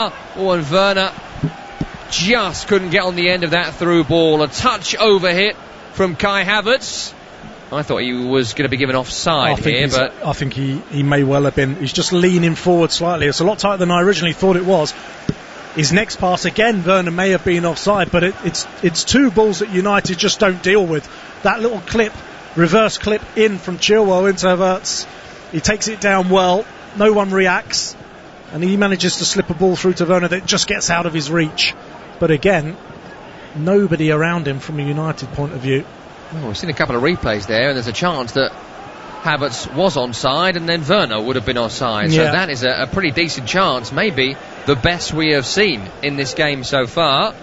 Oh, and Werner just couldn't get on the end of that through ball. A touch over hit from Kai Havertz. I thought he was going to be given offside here, but I think he may well have been. He's just leaning forward slightly. It's a lot tighter than I originally thought it was. His next pass again, Werner may have been offside, but it's two balls that United just don't deal with. That little clip, reverse clip in from Chilwell into Havertz. He takes it down well. No one reacts, and he manages to slip a ball through to Werner that just gets out of his reach. But again, nobody around him from a United point of view. Well, we've seen a couple of replays there, and there's a chance that Havertz was onside and then Werner would have been offside. So that is a pretty decent chance, maybe the best we have seen in this game so far.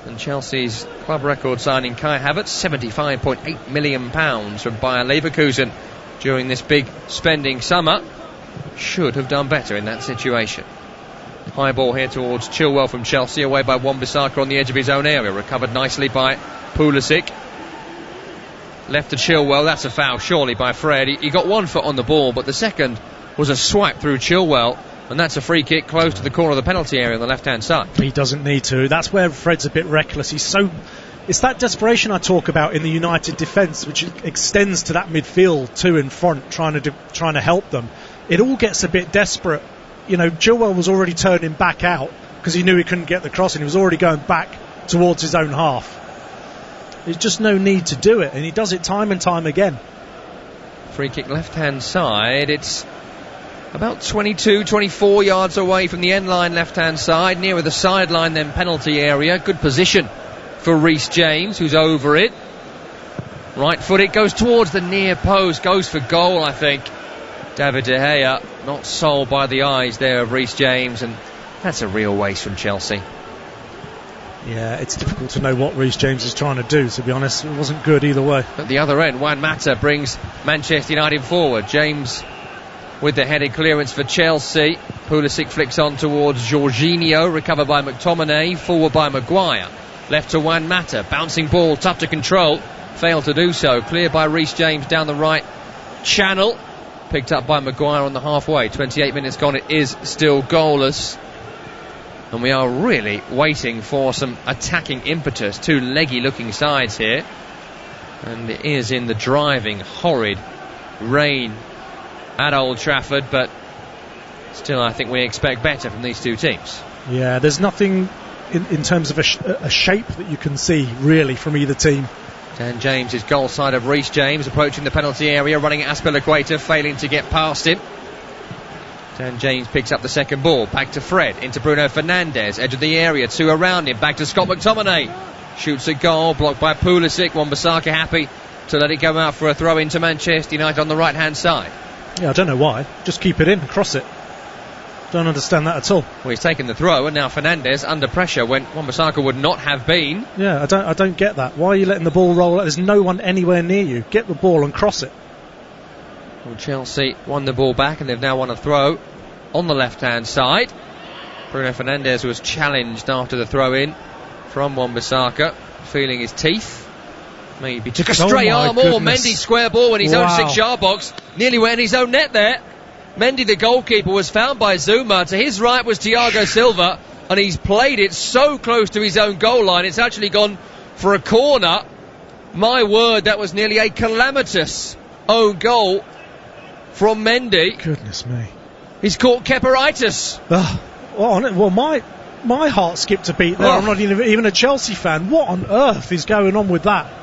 And Chelsea's club record signing Kai Havertz, £75.8 million from Bayer Leverkusen during this big spending summer, should have done better in that situation. High ball here towards Chilwell from Chelsea, away by Wan-Bissaka on the edge of his own area, recovered nicely by Pulisic. Left to Chilwell, that's a foul surely by Fred. He got 1 foot on the ball, but the second was a swipe through Chilwell, and that's a free kick close to the corner of the penalty area on the left hand side. He doesn't need to. That's where Fred's a bit reckless. It's that desperation I talk about in the United defence, which extends to that midfield too in front, trying to help them. It all gets a bit desperate. You know, Chilwell was already turning back out because he knew he couldn't get the cross, and he was already going back towards his own half. There's just no need to do it, and he does it time and time again. Free kick left hand side. It's about 22, 24 yards away from the end line left hand side, nearer the sideline than penalty area. Good position for Reece James, who's over it. Right foot, it goes towards the near post, goes for goal, I think. David De Gea not sold by the eyes there of Reece James, and that's a real waste from Chelsea. Yeah, it's difficult to know what Reece James is trying to do, to be honest. It wasn't good either way. At the other end, Juan Mata brings Manchester United forward. James with the headed clearance for Chelsea. Pulisic flicks on towards Jorginho, recovered by McTominay, forward by Maguire. Left to Juan Mata, bouncing ball, tough to control, failed to do so. Cleared by Reece James down the right channel, picked up by Maguire on the halfway. 28 minutes gone, it is still goalless. And we are really waiting for some attacking impetus. Two leggy looking sides here. And it is in the driving, horrid rain at Old Trafford, but still I think we expect better from these two teams. Yeah, there's nothing in terms of a shape that you can see really from either team. Dan James is goal side of Reece James, approaching the penalty area, running at Azpilicueta, failing to get past him. Dan James picks up the second ball, back to Fred, into Bruno Fernandes, edge of the area, two around him, back to Scott McTominay, shoots a goal, blocked by Pulisic. Wan-Bissaka happy to let it go out for a throw into Manchester United on the right hand side. Yeah, I don't know why, just keep it in, cross it. Don't understand that at all. Well, he's taken the throw, and now Fernandes under pressure when Wan-Bissaka would not have been. Yeah, I don't get that. Why are you letting the ball roll? There's no one anywhere near you. Get the ball and cross it. Well, Chelsea won the ball back, and they've now won a throw on the left hand side. Bruno Fernandes was challenged after the throw in from Wan-Bissaka, feeling his teeth. Maybe took a stray arm, or Mendy square ball in his own 6-yard box, nearly went in his own net there. Mendy, the goalkeeper, was found by Zuma. To his right was Thiago Silva, and he's played it so close to his own goal line, it's actually gone for a corner. My word, that was nearly a calamitous own goal from Mendy. Goodness me. He's caught Keperitis. Well, my heart skipped a beat there. I'm not even a Chelsea fan. What on earth is going on with that?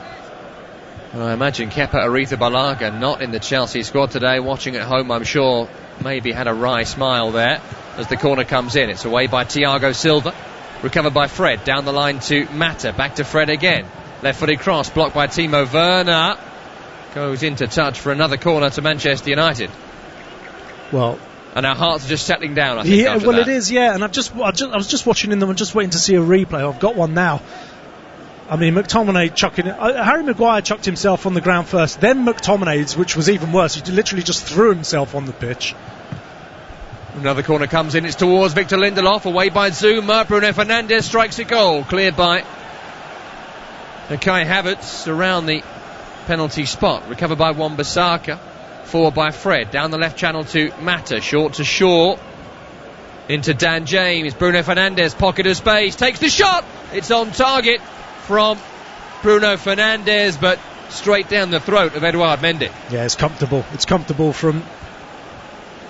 Well, I imagine Kepa Arrizabalaga not in the Chelsea squad today, watching at home, I'm sure, maybe had a wry smile there as the corner comes in. It's away by Thiago Silva, recovered by Fred, down the line to Mata, back to Fred again. Left-footed cross, blocked by Timo Werner. Goes into touch for another corner to Manchester United. Well, and our hearts are just settling down, I think. Yeah, well, that. it is, yeah. And I was just watching them and just waiting to see a replay. I've got one now. I mean, McTominay chucking it. Harry Maguire chucked himself on the ground first, then McTominay's, which was even worse. He literally just threw himself on the pitch. Another corner comes in. It's towards Victor Lindelof, away by Zuma. Bruno Fernandes strikes a goal, cleared by Kai Havertz around the penalty spot. Recovered by Wan-Bissaka, forward by Fred, down the left channel to Mata, short to Shaw. into Dan James. Bruno Fernandes, pocket of space, takes the shot. It's on target from Bruno Fernandes, but straight down the throat of Edouard Mendy. Yeah, it's comfortable. It's comfortable from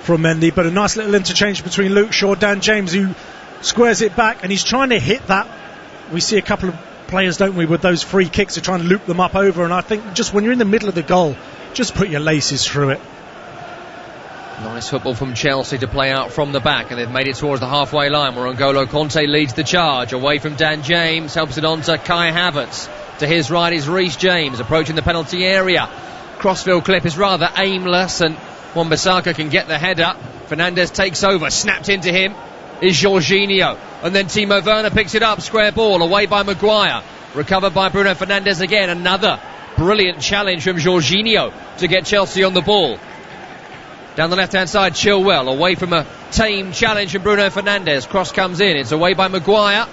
Mendy, but a nice little interchange between Luke Shaw, Dan James, who squares it back, and he's trying to hit that. We see a couple of players, don't we, with those free kicks, are trying to loop them up over, and I think just when you're in the middle of the goal, just put your laces through it. Nice football from Chelsea to play out from the back, and they've made it towards the halfway line where N'Golo Kanté leads the charge. Away from Dan James, helps it on to Kai Havertz. To his right is Reece James, approaching the penalty area. Crossfield clip is rather aimless, and Wan-Bissaka can get the header. Fernandes takes over, snapped into him is Jorginho, and then Timo Werner picks it up, square ball, away by Maguire. Recovered by Bruno Fernandes again, another brilliant challenge from Jorginho to get Chelsea on the ball. Down the left-hand side, Chilwell, away from a tame challenge from Bruno Fernandes. Cross comes in, it's away by Maguire.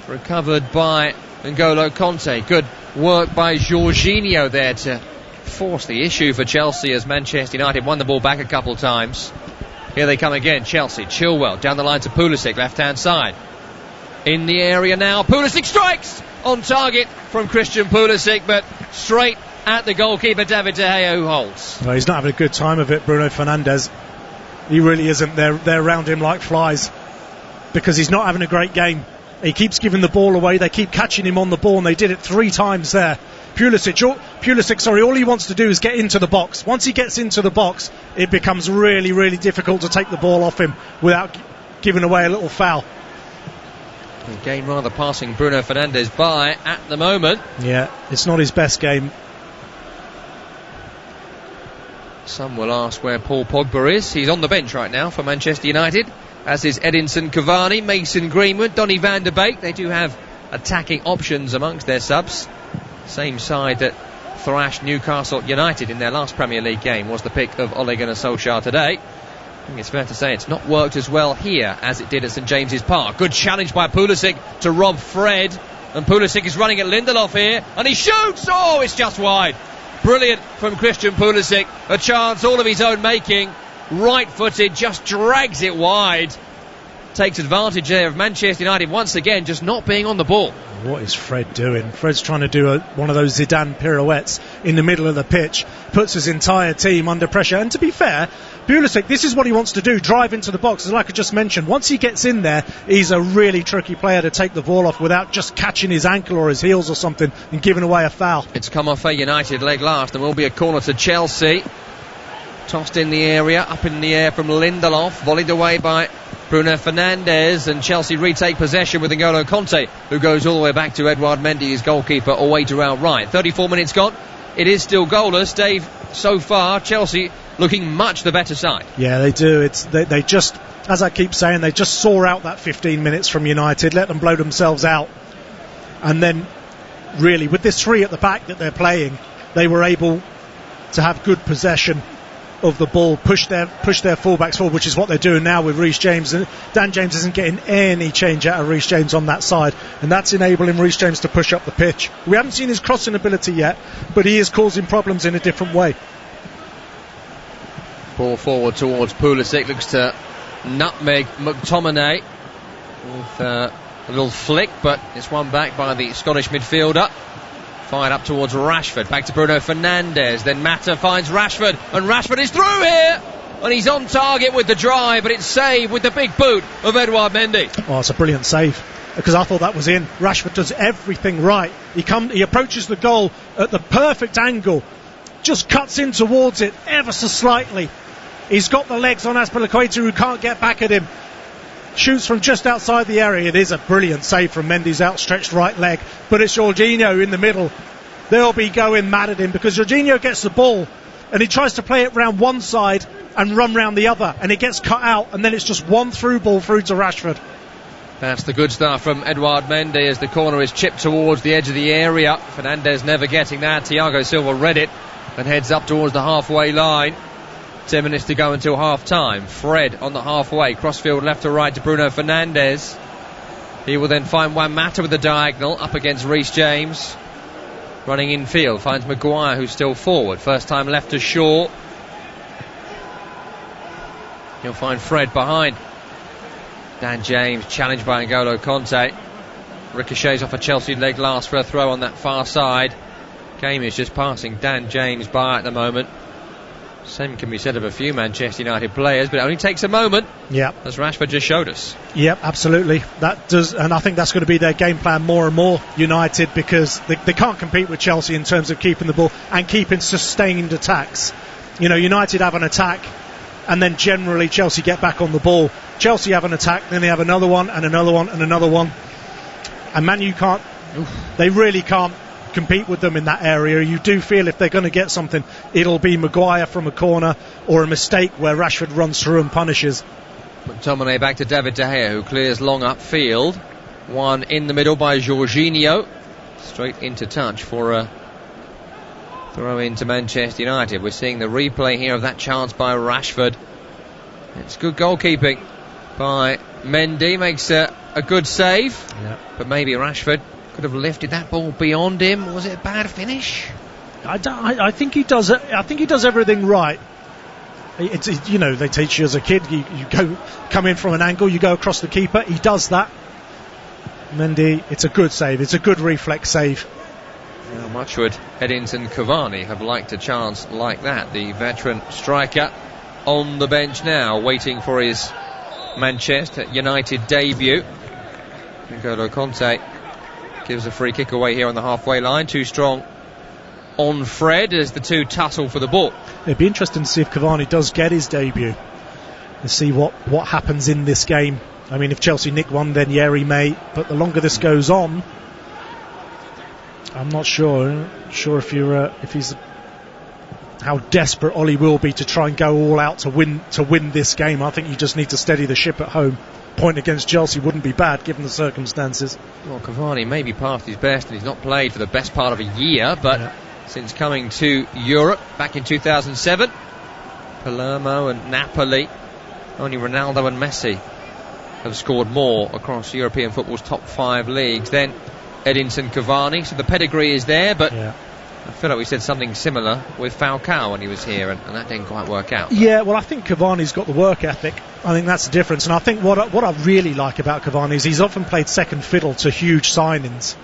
Recovered by N'Golo Kanté. Good work by Jorginho there to force the issue for Chelsea as Manchester United won the ball back a couple of times. Here they come again, Chelsea. Chilwell down the line to Pulisic, left-hand side. In the area now, Pulisic strikes! On target from Christian Pulisic, but straight at the goalkeeper, David De Gea, who holds. Well, he's not having a good time of it, Bruno Fernandes. He really isn't. They're around him like flies because he's not having a great game. He keeps giving the ball away. They keep catching him on the ball, and they did it 3 times there. Pulisic, all he wants to do is get into the box. Once he gets into the box, it becomes really, really difficult to take the ball off him without giving away a little foul. Again, rather passing Bruno Fernandes by at the moment. Yeah, it's not his best game. Some will ask where Paul Pogba is. He's on the bench right now for Manchester United, as is Edinson Cavani, Mason Greenwood, Donny van de Beek. They do have attacking options amongst their subs. Same side that thrashed Newcastle United in their last Premier League game was the pick of Ole Gunnar Solskjaer today. I think it's fair to say it's not worked as well here as it did at St James's Park. Good challenge by Pulisic to rob Fred, and Pulisic is running at Lindelof here, and he shoots! Oh, it's just wide. Brilliant from Christian Pulisic. A chance all of his own making. Right-footed, just drags it wide. Takes advantage there of Manchester United once again just not being on the ball. What is Fred doing? Fred's trying to do one of those Zidane pirouettes in the middle of the pitch. Puts his entire team under pressure. And to be fair, Pulisic, this is what he wants to do, drive into the box. As like I just mentioned, once he gets in there, he's a really tricky player to take the ball off without just catching his ankle or his heels or something and giving away a foul. It's come off a United leg last and will be a corner to Chelsea. Tossed in the area, up in the air from Lindelof, volleyed away by Bruno Fernandes, and Chelsea retake possession with N'Golo Kanté, who goes all the way back to Edouard Mendy, his goalkeeper, away to our right. 34 minutes gone. It is still goalless. Dave, so far, Chelsea looking much the better side. Yeah, they do. They just, as I keep saying, they just saw out that 15 minutes from United, let them blow themselves out. And then, really, with this 3 at the back that they're playing, they were able to have good possession of the ball, push their fullbacks forward, which is what they're doing now with Reece James. And Dan James isn't getting any change out of Reece James on that side, and that's enabling Reece James to push up the pitch. We haven't seen his crossing ability yet, but he is causing problems in a different way. Ball forward towards Pulisic, looks to nutmeg McTominay with a little flick, but it's won back by the Scottish midfielder. Fired up towards Rashford, back to Bruno Fernandes, then Mata finds Rashford, and Rashford is through here, and he's on target with the drive, but it's saved with the big boot of Edouard Mendy. Oh, it's a brilliant save, because I thought that was in. Rashford does everything right. He approaches the goal at the perfect angle, just cuts in towards it ever so slightly. He's got the legs on Azpilicueta, who can't get back at him. Shoots from just outside the area. It is a brilliant save from Mendy's outstretched right leg, but it's Jorginho in the middle. They'll be going mad at him because Jorginho gets the ball and he tries to play it round one side and run round the other, and it gets cut out, and then it's just one through ball through to Rashford. That's the good stuff from Edouard Mendy as the corner is chipped towards the edge of the area. Fernandes never getting that. Thiago Silva read it and heads up towards the halfway line. 10 minutes to go until half-time. Fred on the halfway. Crossfield left to right to Bruno Fernandes. He will then find Juan Mata with the diagonal up against Reece James. Running infield. Finds Maguire, who's still forward. First time left to Shaw. He'll find Fred behind Dan James challenged by N'Golo Kanté. Ricochets off a Chelsea leg last for a throw on that far side. Game is just passing Dan James by at the moment. Same can be said of a few Manchester United players, but it only takes a moment. Yeah, as Rashford just showed us. Yep, absolutely. That does, and I think that's going to be their game plan more and more, United, because they can't compete with Chelsea in terms of keeping the ball and keeping sustained attacks. You know, United have an attack, and then generally Chelsea get back on the ball. Chelsea have an attack, then they have another one, and another one, and another one. And Man U can't. They really can't compete with them in that area. You do feel if they're going to get something, it'll be Maguire from a corner or a mistake where Rashford runs through and punishes. McTominay back to David De Gea, who clears long upfield. One in the middle by Jorginho. Straight into touch for a throw into Manchester United. We're seeing the replay here of that chance by Rashford. It's good goalkeeping by Mendy. Makes a good save. Yeah. But maybe Rashford could have lifted that ball beyond him. Was it a bad finish? I think he does. I think he does everything right. It's, you know, they teach you as a kid. You come in from an angle, you go across the keeper. He does that. Mendy, it's a good save. It's a good reflex save. How much would Edinson Cavani have liked a chance like that? The veteran striker on the bench now, waiting for his Manchester United debut. N'Golo Kanté gives a free kick away here on the halfway line. Too strong on Fred as the two tussle for the ball. It'd be interesting to see if Cavani does get his debut and see what happens in this game. I mean, if Chelsea nick one, then yeah, he may. But the longer this goes on, I'm not sure if he's how desperate Ollie will be to try and go all out to win this game. I think you just need to steady the ship at home. Point against Chelsea wouldn't be bad given the circumstances. Well, Cavani may be past his best and he's not played for the best part of a year, but since coming to Europe back in 2007, Palermo and Napoli, only Ronaldo and Messi have scored more across European football's top 5 leagues than Edinson Cavani, so the pedigree is there, but I feel like we said something similar with Falcao when he was here, and that didn't quite work out. Yeah, well, I think Cavani's got the work ethic. I think that's the difference. And I think what I really like about Cavani is he's often played second fiddle to huge signings.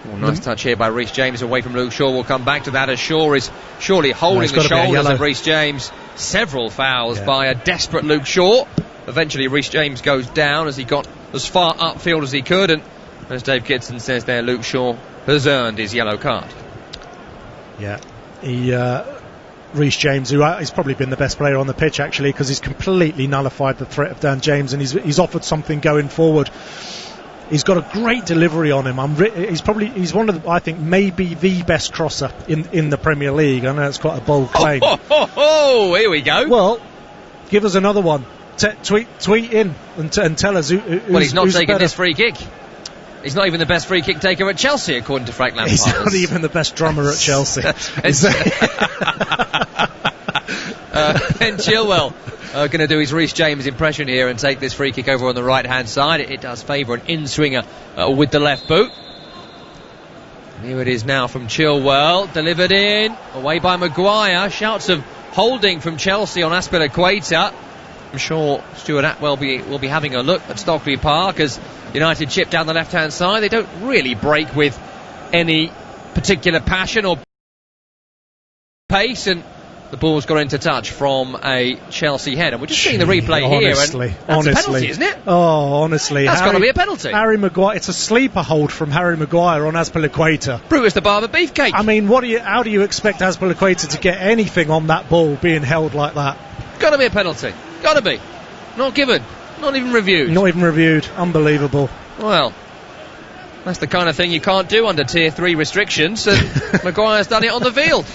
Well, nice touch here by Reece James away from Luke Shaw. We'll come back to that as Shaw is surely holding the shoulders of Reece James. Several fouls by a desperate Luke Shaw. Eventually Reece James goes down as he got as far upfield as he could, and as Dave Gibson says there, Luke Shaw has earned his yellow card. Yeah, Reece James, who has probably been the best player on the pitch actually, because he's completely nullified the threat of Dan James, and he's offered something going forward. He's got a great delivery on him. He's one of the, I think, maybe the best crosser in the Premier League. I know it's quite a bold claim. Here we go. Well, give us another one. Tweet in and tell us who's well, he's not taking better. this free kick. He's not even the best free kick taker at Chelsea, according to Frank Lampard. He's not even the best drummer at Chelsea. Ben Chilwell going to do his Reece James impression here and take this free kick over on the right hand side. It does favour an in-swinger with the left boot. And here it is now from Chilwell, delivered in, away by Maguire. Shouts of holding from Chelsea on Azpilicueta. I'm sure Stuart Atwell will be having a look at Stockley Park as United chip down the left-hand side. They don't really break with any particular passion or pace, and the ball's got into touch from a Chelsea head. And we're just seeing the replay here, and that's a penalty, isn't it? Oh, honestly. That's got to be a penalty. Harry Maguire, it's a sleeper hold from Harry Maguire on Azpilicueta. Brutus the Barber Beefcake. I mean, how do you expect Azpilicueta to get anything on that ball being held like that? Got to be a penalty. Got to be. Not given. Not even reviewed. Not even reviewed. Unbelievable. Well, that's the kind of thing you can't do under Tier 3 restrictions, and Maguire's done it on the field.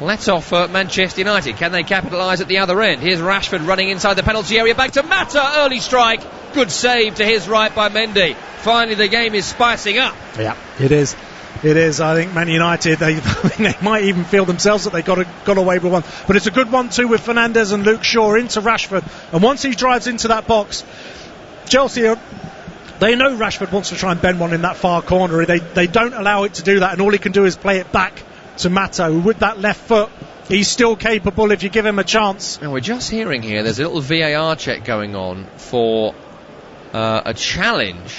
Let's off Manchester United. Can they capitalise at the other end? Here's Rashford running inside the penalty area. Back to Mata. Early strike. Good save to his right by Mendy. Finally, the game is spicing up. Yeah, it is. It is. I think Man United, they might even feel themselves that they got away with one. But it's a good 1-2 with Fernandes and Luke Shaw into Rashford. And once he drives into that box, Chelsea they know Rashford wants to try and bend one in that far corner. They don't allow it to do that, and all he can do is play it back to Mato, who with that left foot He's still capable if you give him a chance. And we're just hearing here there's a little VAR check going on for a challenge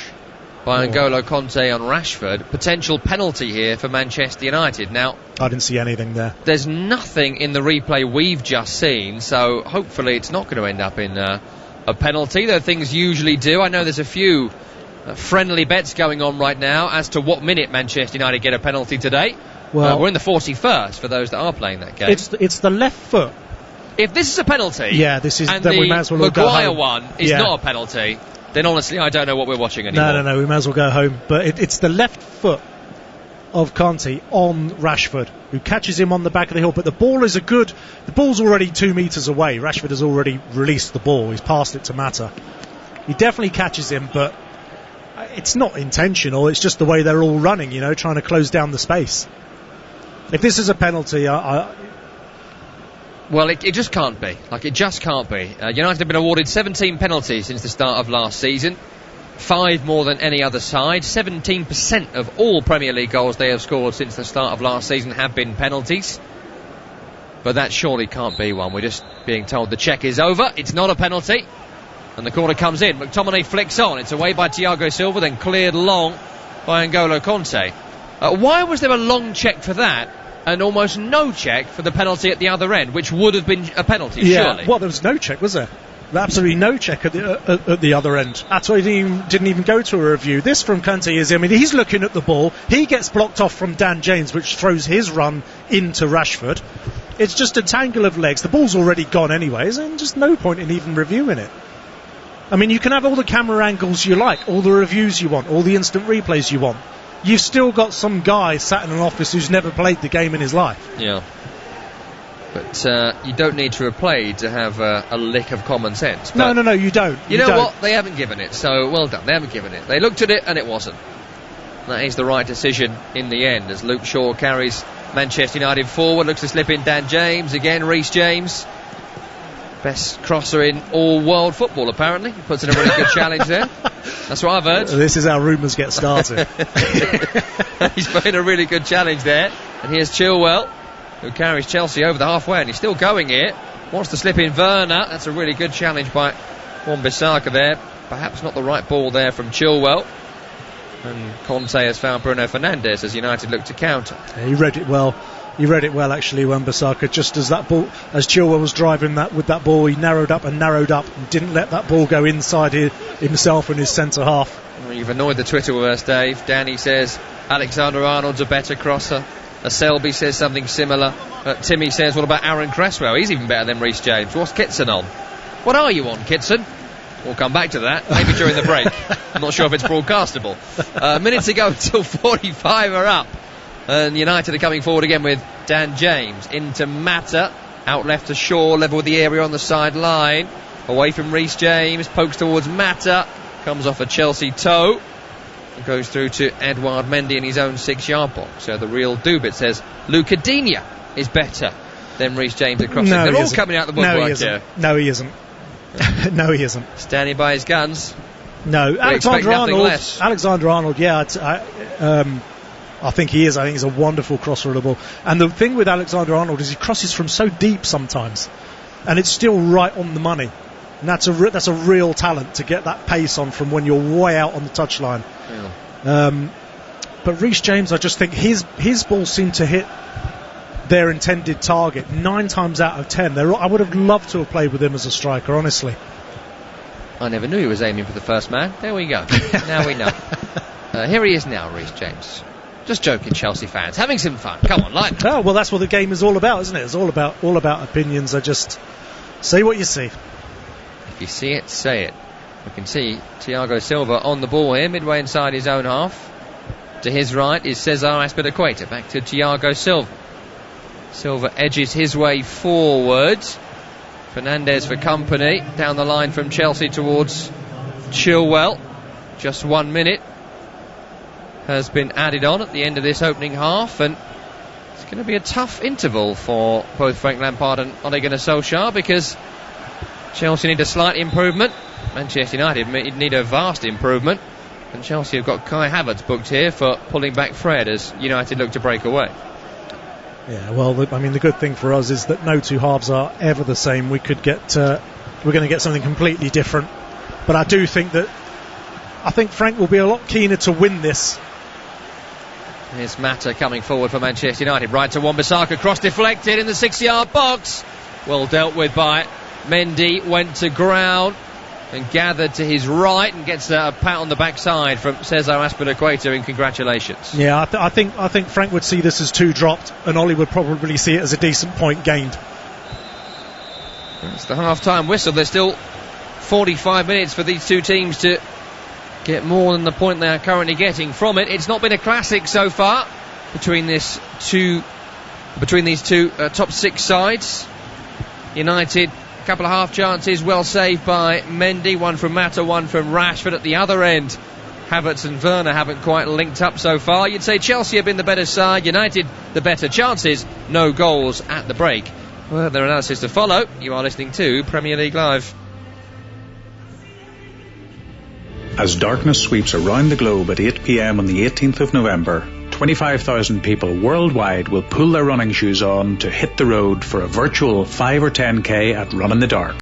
by N'Golo Kanté on Rashford. Potential penalty here for Manchester United. Now, I didn't see anything there. There's nothing in the replay we've just seen, so hopefully it's not going to end up in a penalty, though things usually do. I know there's a few friendly bets going on right now as to what minute Manchester United get a penalty today. Well, we're in the 41st for those that are playing that game. It's the left foot. If this is a penalty, and the we might as well Maguire one is not a penalty, then honestly I don't know what we're watching anymore. No, we might as well go home. But it's the left foot of Kanté on Rashford, who catches him on the back of the hill. But the ball's already 2 metres away. Rashford has already released the ball. He's passed it to Mata. He definitely catches him, but it's not intentional. It's just the way they're all running, trying to close down the space. If this is a penalty, well, it just can't be. It just can't be. United have been awarded 17 penalties since the start of last season. 5 more than any other side. 17% of all Premier League goals they have scored since the start of last season have been penalties. But that surely can't be one. We're just being told the check is over. It's not a penalty. And the corner comes in. McTominay flicks on. It's away by Thiago Silva, then cleared long by N'Golo Kanté. Why was there a long check for that and almost no check for the penalty at the other end, which would have been a penalty, surely? Well, there was no check, was there? Absolutely no check at the other end. That's why he didn't even go to a review. This from Kanté is, he's looking at the ball. He gets blocked off from Dan James, which throws his run into Rashford. It's just a tangle of legs. The ball's already gone anyways, and just no point in even reviewing it. You can have all the camera angles you like, all the reviews you want, all the instant replays you want. You've still got some guy sat in an office who's never played the game in his life. Yeah. But you don't need to have played to have a lick of common sense. But no, you don't. You know what? They haven't given it, so well done. They haven't given it. They looked at it and it wasn't. That is the right decision in the end, as Luke Shaw carries Manchester United forward. Looks to slip in Dan James. Again, Reece James. Best crosser in all world football, apparently. Puts in a really good challenge there. That's what I've heard. This is how rumours get started. He's put in a really good challenge there. And here's Chilwell, who carries Chelsea over the halfway, and he's still going here. Wants to slip in Werner. That's a really good challenge by Wan-Bissaka there. Perhaps not the right ball there from Chilwell. And Kanté has found Bruno Fernandes as United look to counter. Yeah, he read it well. Actually, Wan-Bissaka. Just as that ball, as Chilwell was driving with that ball, he narrowed up and didn't let that ball go inside himself and his centre half. Well, you've annoyed the Twitterverse, Dave. Danny says Alexander-Arnold's a better crosser. Selby says something similar. Timmy says, what about Aaron Cresswell? He's even better than Reece James. What's Kitson on? What are you on, Kitson? We'll come back to that, maybe during the break. I'm not sure if it's broadcastable. Minutes ago until 45 are up. And United are coming forward again with Dan James into Mata, out left to Shaw, level with the area on the sideline, away from Reece James, pokes towards Mata, comes off a Chelsea toe, and goes through to Edouard Mendy in his own 6-yard box. So the real Dubit says Luca Digne is better than Reece James across. No, they're all coming out the woodwork here. No, he isn't. No, he isn't. Standing by his guns. No, Alexander-Arnold. Yeah, I think he is. I think he's a wonderful crosser of the ball. And the thing with Alexander-Arnold is he crosses from so deep sometimes, and it's still right on the money. And that's a real talent to get that pace on from when you're way out on the touchline. Yeah. But Reece James, I just think his balls seem to hit their intended target 9 times out of 10. I would have loved to have played with him as a striker, honestly. I never knew he was aiming for the first man. There we go. Now we know. Here he is now, Reece James. Just joking, Chelsea fans. Having some fun. Come on, lighten up. Oh, well, that's what the game is all about, isn't it? It's all about opinions. I just say what you see. If you see it, say it. We can see Thiago Silva on the ball here, midway inside his own half. To his right is Cesar Azpilicueta. Back to Thiago Silva. Silva edges his way forward. Fernandes for company. Down the line from Chelsea towards Chilwell. Just 1 minute has been added on at the end of this opening half, and it's going to be a tough interval for both Frank Lampard and Ole Gunnar Solskjaer, because Chelsea need a slight improvement, Manchester United need a vast improvement, and Chelsea have got Kai Havertz booked here for pulling back Fred as United look to break away. Yeah, well, the good thing for us is that no two halves are ever the same. We're going to get something completely different. But I think Frank will be a lot keener to win this. Here's Mata coming forward for Manchester United. Right to Wan-Bissaka, cross deflected in the 6-yard box. Well dealt with by Mendy, went to ground and gathered to his right and gets a pat on the backside from Cesar Azpilicueta in congratulations. Yeah, I think Frank would see this as 2 dropped, and Ollie would probably see it as a decent point gained. That's the half-time whistle. There's still 45 minutes for these two teams to get more than the point they are currently getting from it. It's not been a classic so far between these two top 6 sides. United, a couple of half chances, well saved by Mendy, one from Mata, one from Rashford. At the other end, Havertz and Werner haven't quite linked up so far. You'd say Chelsea have been the better side, United the better chances, no goals at the break. Well, their analysis to follow. You are listening to Premier League Live. As darkness sweeps around the globe at 8 p.m. on the 18th of November, 25,000 people worldwide will pull their running shoes on to hit the road for a virtual 5 or 10k at Run in the Dark.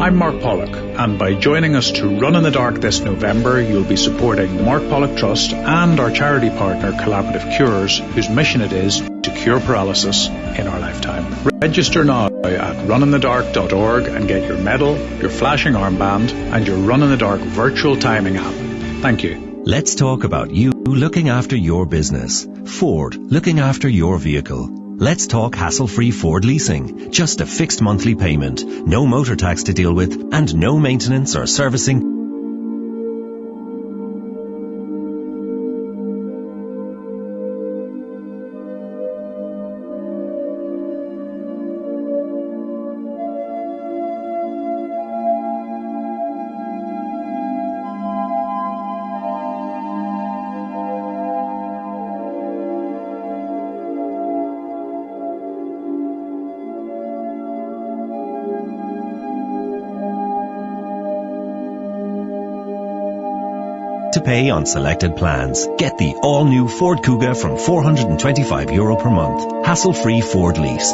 I'm Mark Pollock, and by joining us to Run in the Dark this November, you'll be supporting the Mark Pollock Trust and our charity partner Collaborative Cures, whose mission it is to cure paralysis in our lifetime. Register now at runinthedark.org and get your medal, your flashing armband, and your Run in the Dark virtual timing app. Thank you. Let's talk about you looking after your business. Ford, looking after your vehicle. Let's talk hassle-free Ford leasing. Just a fixed monthly payment, no motor tax to deal with, and no maintenance or servicing. To pay on selected plans. Get the all-new Ford Kuga from €425 per month. Hassle-free Ford lease.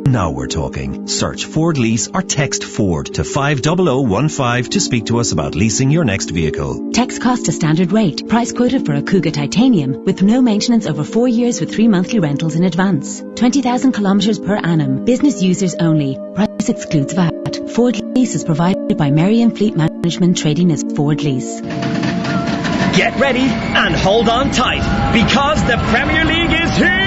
Now we're talking. Search Ford Lease or text Ford to 50015 to speak to us about leasing your next vehicle. Text cost a standard rate. Price quoted for a Kuga Titanium with no maintenance over 4 years with 3 monthly rentals in advance. 20,000 kilometres per annum. Business users only. Price excludes VAT. Ford Lease is provided by Merriam Fleet Management, trading as Ford Lease. Get ready and hold on tight because the Premier League is here!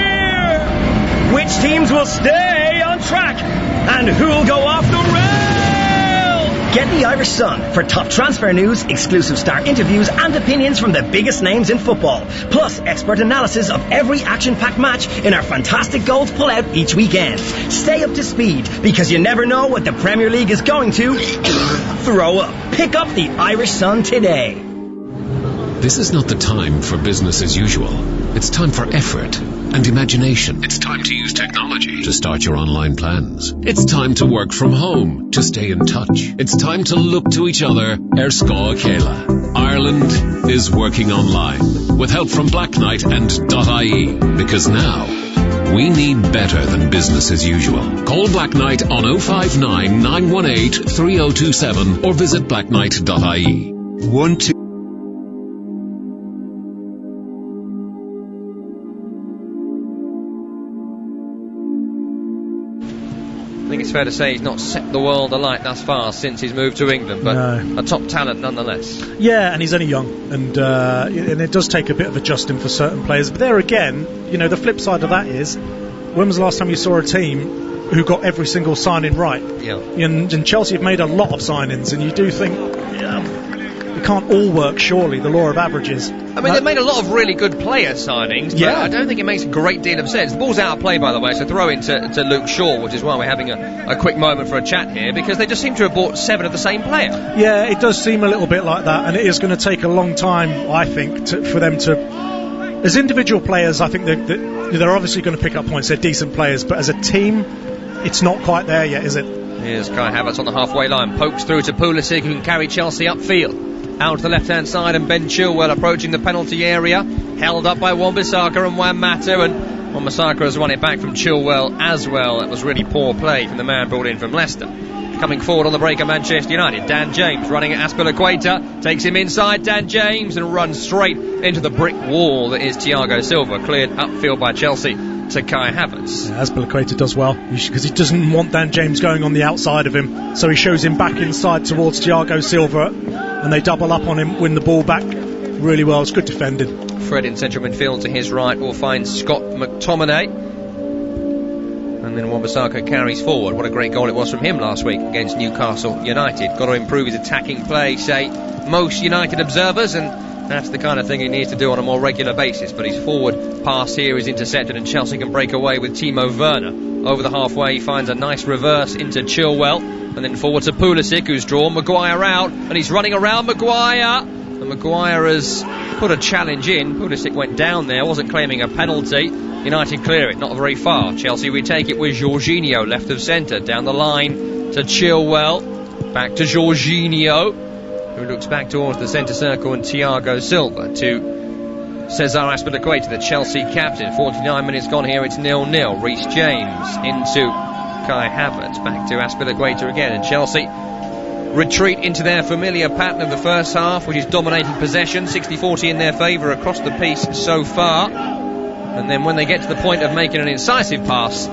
Which teams will stay on track and who'll go off the rail? Get the Irish Sun for top transfer news, exclusive star interviews and opinions from the biggest names in football. Plus expert analysis of every action-packed match in our fantastic goals pull-out each weekend. Stay up to speed because you never know what the Premier League is going to throw up. Pick up the Irish Sun today. This is not the time for business as usual. It's time for effort and imagination. It's time to use technology to start your online plans. It's time to work from home to stay in touch. It's time to look to each other. Scá Céile. Ireland is working online with help from Black Knight and .ie, because now we need better than business as usual. Call Black Knight on 059 918 3027 or visit blackknight.ie. 1-2. I think it's fair to say he's not set the world alight thus far since he's moved to England, but a top talent nonetheless. Yeah, and he's only young, and it does take a bit of adjusting for certain players. But there again, the flip side of that is, when was the last time you saw a team who got every single signing right? Yeah. And Chelsea have made a lot of signings, and you do think, it can't all work, surely, the law of averages. I mean, they've made a lot of really good player signings, but I don't think it makes a great deal of sense. The ball's out of play, by the way, so throw in to Luke Shaw, which is why we're having a quick moment for a chat here, because they just seem to have bought 7 of the same player. Yeah, it does seem a little bit like that, and it is going to take a long time, I think, for them to... As individual players, I think they're obviously going to pick up points. They're decent players, but as a team, it's not quite there yet, is it? Here's Kai Havertz on the halfway line, pokes through to Pulisic, who can carry Chelsea upfield. Out to the left-hand side, and Ben Chilwell approaching the penalty area, held up by Wan-Bissaka and Juan Mata, and Wan-Bissaka has won it back from Chilwell as well. That was really poor play from the man brought in from Leicester. Coming forward on the break of Manchester United, Dan James running at Azpilicueta, takes him inside, Dan James, and runs straight into the brick wall that is Thiago Silva, cleared upfield by Chelsea to Kai Havertz. Yeah, Azpilicueta does well, because he doesn't want Dan James going on the outside of him, so he shows him back inside towards Thiago Silva, and they double up on him, win the ball back really well. It's good defending. Fred in central midfield to his right will find Scott McTominay, and then Wan-Bissaka carries forward. What a great goal it was from him last week against Newcastle United. Got to improve his attacking play, say most United observers, and that's the kind of thing he needs to do on a more regular basis. But his forward pass here is intercepted, and Chelsea can break away with Timo Werner. Over the halfway, he finds a nice reverse into Chilwell, and then forward to Pulisic, who's drawn Maguire out, and he's running around Maguire, and Maguire has put a challenge in. Pulisic went down there, wasn't claiming a penalty. United clear it, not very far. Chelsea retake it with Jorginho left of centre, down the line to Chilwell, back to Jorginho, who looks back towards the centre circle, and Thiago Silva to Cesar Azpilicueta, the Chelsea captain. 49 minutes gone here, it's 0-0. Reece James into Kai Havertz, back to Azpilicueta again, and Chelsea retreat into their familiar pattern of the first half, which is dominating possession, 60-40 in their favour across the piece so far. And then when they get to the point of making an incisive pass,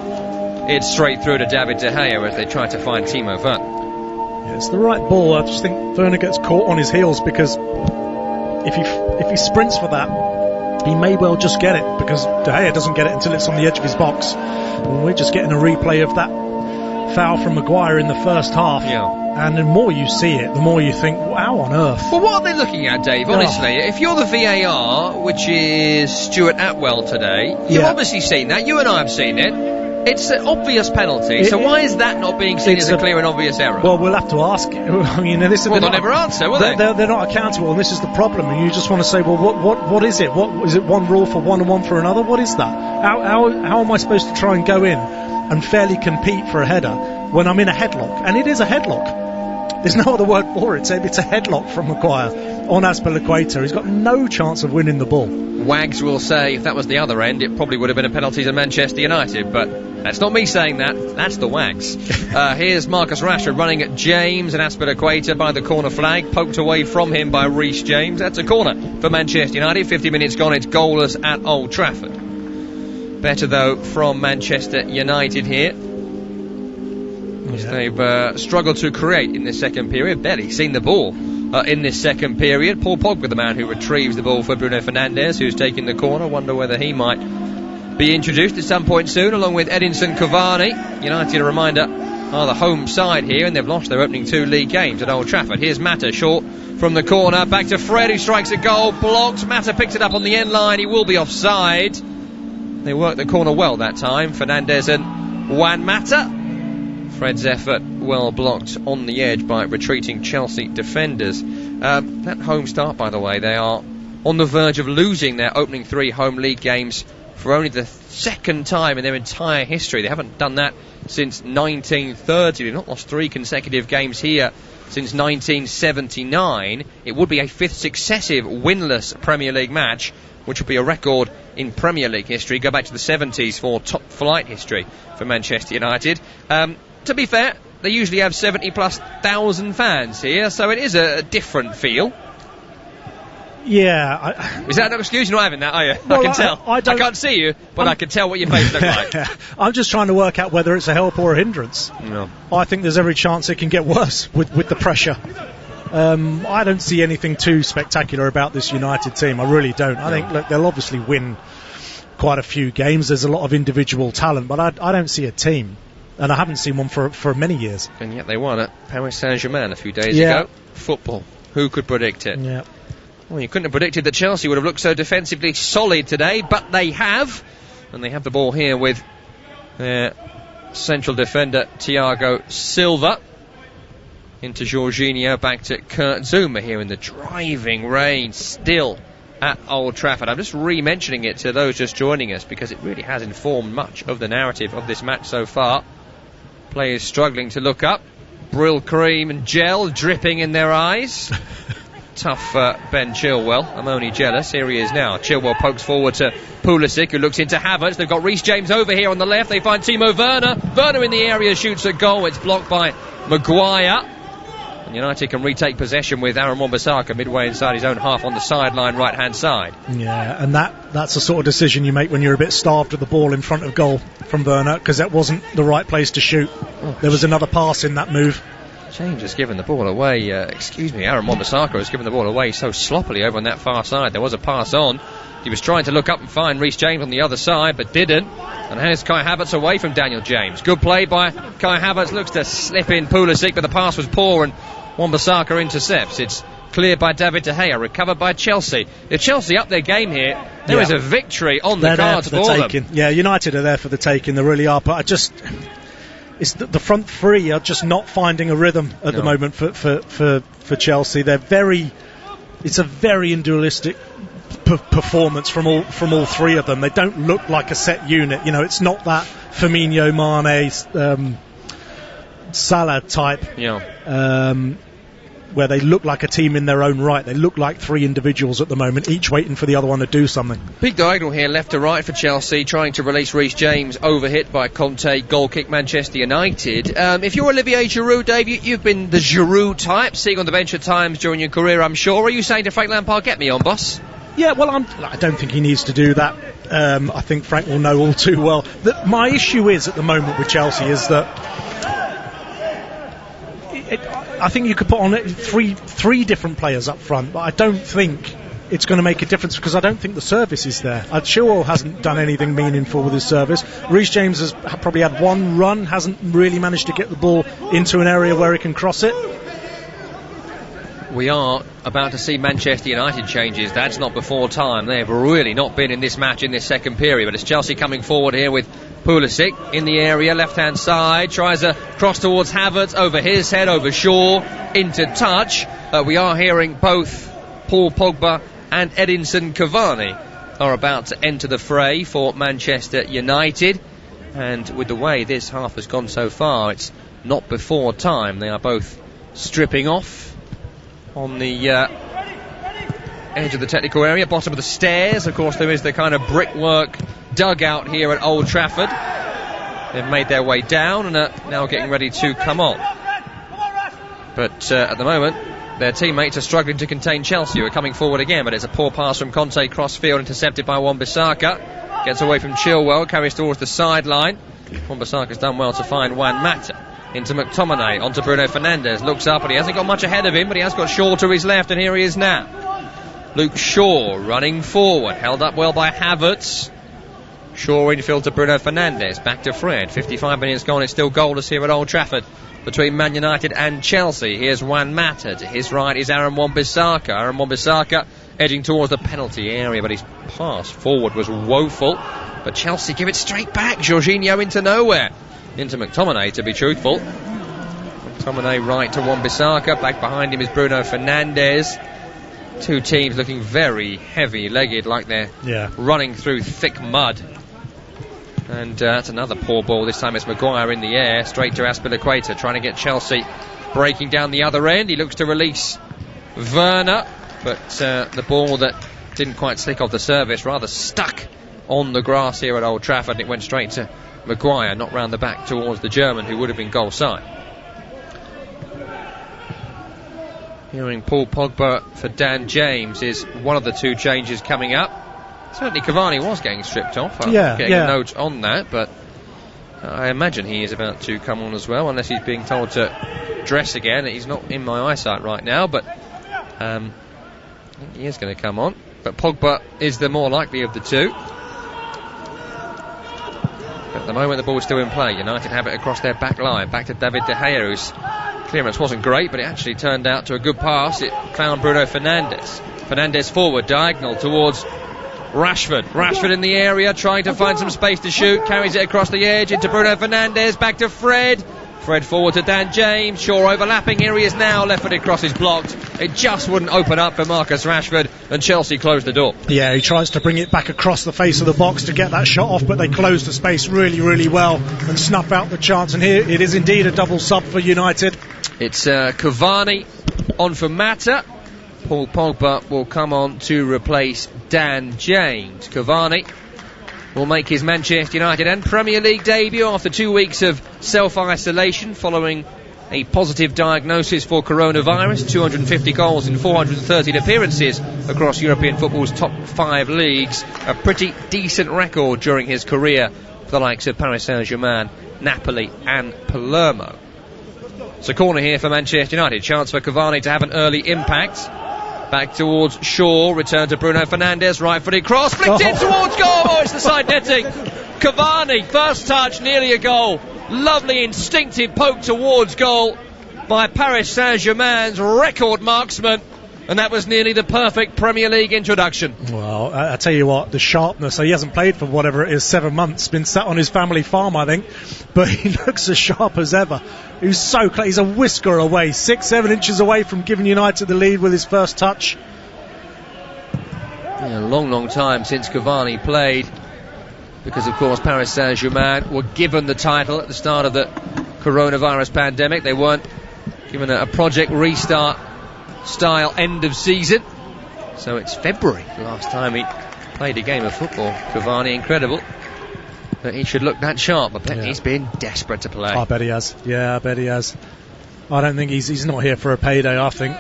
it's straight through to David De Gea as they try to find Timo Werner. Yeah, it's the right ball. I just think Werner gets caught on his heels, because if he sprints for that, he may well just get it, because De Gea doesn't get it until it's on the edge of his box. And we're just getting a replay of that foul from Maguire in the first half. Yeah. And the more you see it, the more you think, how on earth? Well, what are they looking at, Dave? Honestly, if you're the VAR, which is Stuart Atwell today, you've obviously seen that. You and I have seen it. It's an obvious penalty, so why is that not being seen as a clear and obvious error? Well, we'll have to ask. I mean, they'll never answer, will they? They're not accountable, and this is the problem. And you just want to say, well, what is it? What is it? One rule for one and one for another? What is that? How am I supposed to try and go in and fairly compete for a header when I'm in a headlock? And it is a headlock. There's no other word for it. It's a headlock from Maguire on Azpilicueta. He's got no chance of winning the ball. Wags will say if that was the other end, it probably would have been a penalty to Manchester United, but that's not me saying that. That's the Wags. Here's Marcus Rashford running at James, and Azpilicueta by the corner flag, poked away from him by Reece James. That's a corner for Manchester United. 50 minutes gone, it's goalless at Old Trafford. Better though from Manchester United here. They've struggled to create in this second period. Barely seen the ball in this second period. Paul Pogba, the man who retrieves the ball for Bruno Fernandes, who's taking the corner. Wonder whether he might be introduced at some point soon, along with Edinson Cavani. United, a reminder, are the home side here, and they've lost their opening 2 league games at Old Trafford. Here's Mata, short from the corner, back to Fred, who strikes a goal, blocked. Mata picks it up on the end line. He will be offside. They worked the corner well that time, Fernandes and Juan Mata. Fred's effort well blocked on the edge by retreating Chelsea defenders. That home start, by the way, they are on the verge of losing their opening 3 home league games for only the second time in their entire history. They haven't done that since 1930. They've not lost 3 consecutive games here since 1979. It would be a 5th successive winless Premier League match, which would be a record in Premier League history. Go back to the 70s for top flight history for Manchester United. To be fair, they usually have 70,000+ fans here, so it is a different feel. Yeah. Is that no excuse? You're not having that, are you? Well, I can tell. I can't see you, but I can tell what your face looks like. I'm just trying to work out whether it's a help or a hindrance. No. I think there's every chance it can get worse with the pressure. I don't see anything too spectacular about this United team. I really don't. I think, look, they'll obviously win quite a few games. There's a lot of individual talent, but I don't see a team. And I haven't seen one for many years. And yet they won at Paris Saint-Germain a few days ago. Football. Who could predict it? Yeah. Well, you couldn't have predicted that Chelsea would have looked so defensively solid today, but they have. And they have the ball here with their central defender, Thiago Silva. Into Jorginho, back to Kurt Zouma here in the driving rain, still at Old Trafford. I'm just re-mentioning it to those just joining us because it really has informed much of the narrative of this match so far. Players struggling to look up. Brill cream and gel dripping in their eyes. Tough Ben Chilwell. I'm only jealous. Here he is now. Chilwell pokes forward to Pulisic, who looks into Havertz. They've got Reece James over here on the left. They find Timo Werner. Werner in the area shoots a goal. It's blocked by Maguire. And United can retake possession with Aaron Wan-Bissaka midway inside his own half on the sideline right-hand side. Yeah, and that's the sort of decision you make when you're a bit starved of the ball in front of goal from Werner, because that wasn't the right place to shoot. There was another pass in that move. James has given the ball away, Aaron Wan-Bissaka has given the ball away so sloppily over on that far side. There was a pass on. He was trying to look up and find Reece James on the other side, but didn't. And here's Kai Havertz away from Daniel James. Good play by Kai Havertz. Looks to slip in Pulisic, but the pass was poor and Wan-Bissaka intercepts. It's cleared by David De Gea, recovered by Chelsea. If Chelsea up their game here, there is a victory on the cards for them. Yeah, United are there for the taking, they really are. But it's the front three are just not finding a rhythm at the moment for Chelsea. It's a very individualistic performance from all three of them. They don't look like a set unit. You know, it's not that Firmino, Mane, Salah type. Where they look like a team in their own right. They look like 3 individuals at the moment, each waiting for the other one to do something. Big diagonal here, left to right for Chelsea, trying to release Reece James, overhit by Conte, goal kick Manchester United. If you're Olivier Giroud, Dave, you've been the Giroud type, sitting on the bench at times during your career, I'm sure. Are you saying to Frank Lampard, get me on, boss? Yeah, well, I don't think he needs to do that. I think Frank will know all too well. My issue is, at the moment with Chelsea, is that I think you could put on three different players up front, but I don't think it's going to make a difference because I don't think the service is there. Chilwell hasn't done anything meaningful with his service. Reece James has probably had one run, hasn't really managed to get the ball into an area where he can cross it. We are about to see Manchester United changes. That's not before time. They've really not been in this match in this second period, but it's Chelsea coming forward here with Pulisic in the area, left-hand side, tries a cross towards Havertz, over his head, over Shaw, into touch. We are hearing both Paul Pogba and Edinson Cavani are about to enter the fray for Manchester United. And with the way this half has gone so far, it's not before time. They are both stripping off on the edge of the technical area, bottom of the stairs. Of course, there is the kind of brickwork dugout here at Old Trafford. They've made their way down and are now getting ready to come on. But at the moment, their teammates are struggling to contain Chelsea, who are coming forward again, but it's a poor pass from Conte, cross-field, intercepted by Wan-Bissaka. Gets away from Chilwell, carries towards the sideline. Wan-Bissaka's done well to find Juan Mata. Into McTominay, onto Bruno Fernandes, looks up and he hasn't got much ahead of him, but he has got Shaw to his left, and here he is now. Luke Shaw running forward, held up well by Havertz. Shaw infield to Bruno Fernandes, back to Fred. 55 minutes gone, it's still goalless here at Old Trafford between Man United and Chelsea. Here's Juan Mata, to his right is Aaron Wan-Bissaka. Aaron Wan-Bissaka edging towards the penalty area, but his pass forward was woeful. But Chelsea give it straight back, Jorginho into nowhere. Into McTominay, to be truthful. McTominay right to Wan-Bissaka, back behind him is Bruno Fernandes. Two teams looking very heavy-legged, like they're running through thick mud. And that's another poor ball. This time it's Maguire in the air, straight to Azpilicueta, trying to get Chelsea breaking down the other end. He looks to release Werner, but the ball that didn't quite slick off the surface, rather stuck on the grass here at Old Trafford, and it went straight to Maguire, not round the back towards the German, who would have been goal side. Hearing Paul Pogba for Dan James is one of the two changes coming up. Certainly Cavani was getting stripped off. I'm getting a note on that, but I imagine he is about to come on as well, unless he's being told to dress again. He's not in my eyesight right now, but I think he is going to come on. But Pogba is the more likely of the two. But at the moment the ball's still in play. United have it across their back line, back to David De Gea, whose clearance wasn't great, but it actually turned out to a good pass. It found Bruno Fernandes. Fernandes forward, diagonal towards Rashford in the area, trying to find some space to shoot, carries it across the edge into Bruno Fernandes, back to Fred forward to Dan James, Shaw overlapping, here he is now, left-footed cross is blocked. It just wouldn't open up for Marcus Rashford, and Chelsea closed the door. Yeah, he tries to bring it back across the face of the box to get that shot off, but they close the space really, really well and snuff out the chance, and here it is indeed a double sub for United. It's Cavani on for Mata. Paul Pogba will come on to replace Dan James. Cavani will make his Manchester United and Premier League debut after 2 weeks of self-isolation following a positive diagnosis for coronavirus. 250 goals in 413 appearances across European football's top 5 leagues. A pretty decent record during his career for the likes of Paris Saint-Germain, Napoli and Palermo. It's a corner here for Manchester United. Chance for Cavani to have an early impact. Back towards Shaw, return to Bruno Fernandes, right-footed cross, flicked in towards goal. Oh, it's the side netting. Cavani, first touch, nearly a goal. Lovely instinctive poke towards goal by Paris Saint-Germain's record marksman, and that was nearly the perfect Premier League introduction. Well, I tell you what, the sharpness. He hasn't played for whatever it is, 7 months, been sat on his family farm, I think, but he looks as sharp as ever. He's so close. He's a whisker away, 6-7 inches away from giving United the lead with his first touch. A long time since Cavani played, because of course Paris Saint-Germain were given the title at the start of the coronavirus pandemic. They weren't given a project restart style end of season, so it's February the last time he played a game of football. Cavani, incredible that he should look that sharp. I bet he's been desperate to play. I bet he has. Yeah, I bet he has. I don't think he's not here for a payday. I think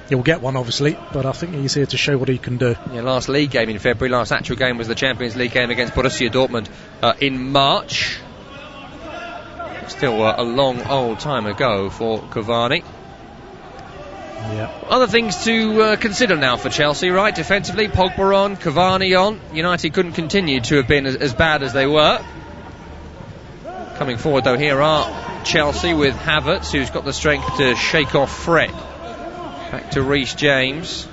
he'll get one, obviously, but I think he's here to show what he can do. Yeah, last league game in February. Last actual game was the Champions League game against Borussia Dortmund in March. Still a long old time ago for Cavani. Yeah. Other things to consider now for Chelsea, right? Defensively, Pogba on, Cavani on. United couldn't continue to have been as bad as they were. Coming forward, though, here are Chelsea with Havertz, who's got the strength to shake off Fred. Back to Reece James.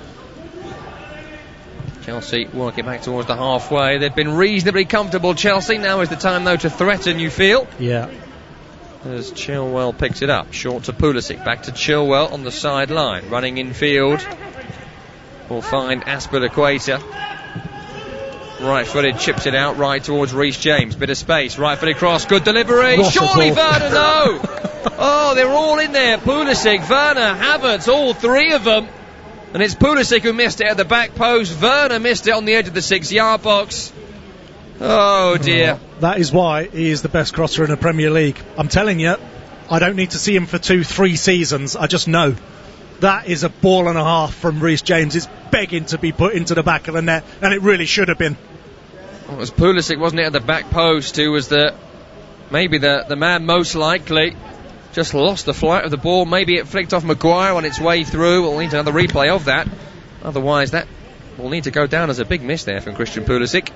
Chelsea working back towards the halfway. They've been reasonably comfortable, Chelsea. Now is the time, though, to threaten, you feel? Yeah. As Chilwell picks it up, short to Pulisic, back to Chilwell on the sideline, running in field. We'll find Azpilicueta. Right-footed, chips it out right towards Reece James. Bit of space, right-footed cross, good delivery. Surely Werner, no! Oh, they're all in there. Pulisic, Werner, Havertz, all three of them. And it's Pulisic who missed it at the back post. Werner missed it on the edge of the 6-yard box. Oh dear. That is why he is the best crosser in the Premier League. I'm telling you, I don't need to see him for 2-3 seasons. I just know. That is a ball and a half from Reece James. It's begging to be put into the back of the net, and it really should have been. Well, it was Pulisic, wasn't it, at the back post, who was maybe the man most likely. Just lost the flight of the ball. Maybe it flicked off Maguire on its way through. We'll need another replay of that. Otherwise, that will need to go down as a big miss there from Christian Pulisic.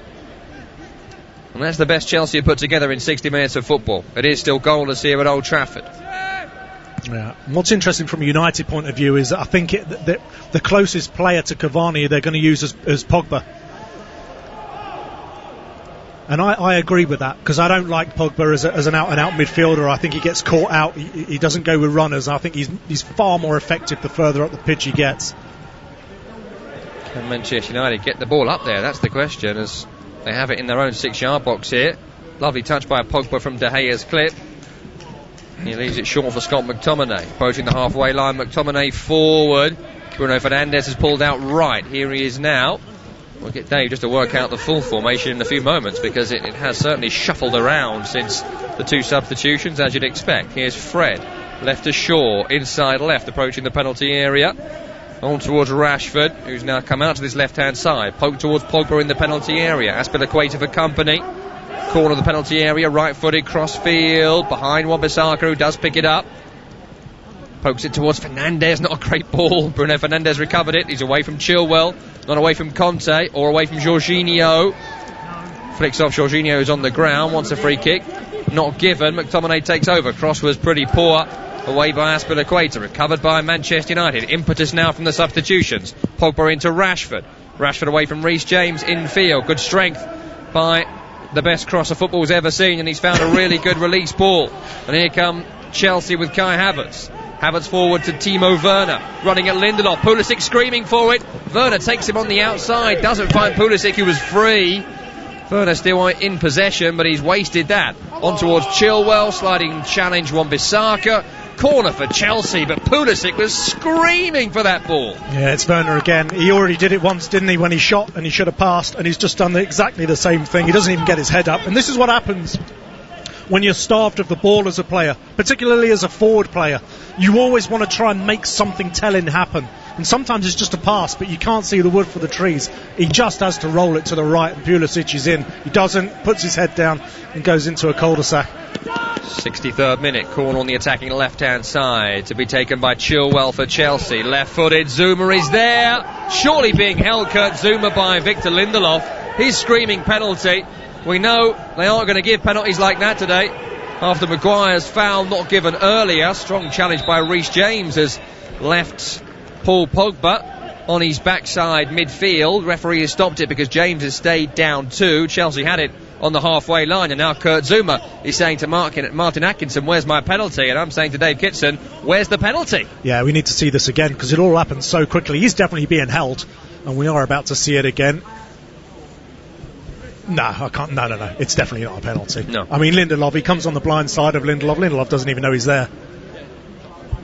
And that's the best Chelsea have put together in 60 minutes of football. It is still goalless here at Old Trafford. Yeah. What's interesting from a United point of view is that I think the closest player to Cavani they're going to use as Pogba. And I agree with that, because I don't like Pogba as an out-and-out midfielder. I think he gets caught out. He doesn't go with runners. I think he's far more effective the further up the pitch he gets. Can Manchester United get the ball up there? That's the question, as they have it in their own 6-yard box here. Lovely touch by Pogba from De Gea's clip. He leaves it short for Scott McTominay. Approaching the halfway line, McTominay forward. Bruno Fernandes has pulled out right. Here he is now. We'll get Dave just to work out the full formation in a few moments, because it has certainly shuffled around since the 2 substitutions, as you'd expect. Here's Fred, left to Shaw, inside left, approaching the penalty area. On towards Rashford, who's now come out to this left-hand side. Poke towards Pogba in the penalty area. Azpilicueta for company. Corner of the penalty area, right-footed, cross-field, behind Wan-Bissaka, who does pick it up. Pokes it towards Fernandes, not a great ball. Bruno Fernandes recovered it. He's away from Chilwell, not away from Conte, or away from Jorginho. Flicks off Jorginho, who's on the ground, wants a free kick. Not given. McTominay takes over. Cross was pretty poor. Away by Azpilicueta, recovered by Manchester United. Impetus now from the substitutions. Pogba into Rashford. Rashford away from Reece James, infield. Good strength by the best crosser football's ever seen, and he's found a really good release ball. And here come Chelsea with Kai Havertz. Havertz forward to Timo Werner, running at Lindelof. Pulisic screaming for it. Werner takes him on the outside, doesn't find Pulisic, who was free. Werner still in possession, but he's wasted that. On towards Chilwell, sliding challenge Wan-Bissaka. Corner for Chelsea, but Pulisic was screaming for that ball. Yeah, it's Werner again. He already did it once, didn't he, when he shot and he should have passed, and he's just done exactly the same thing. He doesn't even get his head up, and this is what happens when you're starved of the ball as a player, particularly as a forward player. You always want to try and make something telling happen, and sometimes it's just a pass, but you can't see the wood for the trees. He just has to roll it to the right, and Pulisic is in. He doesn't, puts his head down and goes into a cul-de-sac. 63rd minute, corner on the attacking left-hand side to be taken by Chilwell for Chelsea. Left-footed, Zuma is there, surely being held, Kurt Zuma, by Victor Lindelof. He's screaming penalty. We know they aren't going to give penalties like that today, after Maguire's foul not given earlier. Strong challenge by Reece James has left Paul Pogba on his backside midfield. Referee has stopped it because James has stayed down 2. Chelsea had it on the halfway line, and now Kurt Zuma is saying to Martin Atkinson, where's my penalty? And I'm saying to Dave Kitson, where's the penalty? Yeah, we need to see this again, because it all happened so quickly. He's definitely being held, and we are about to see it again. No, I can't. No. It's definitely not a penalty. No. I mean, Lindelof, he comes on the blind side of Lindelof. Lindelof doesn't even know he's there.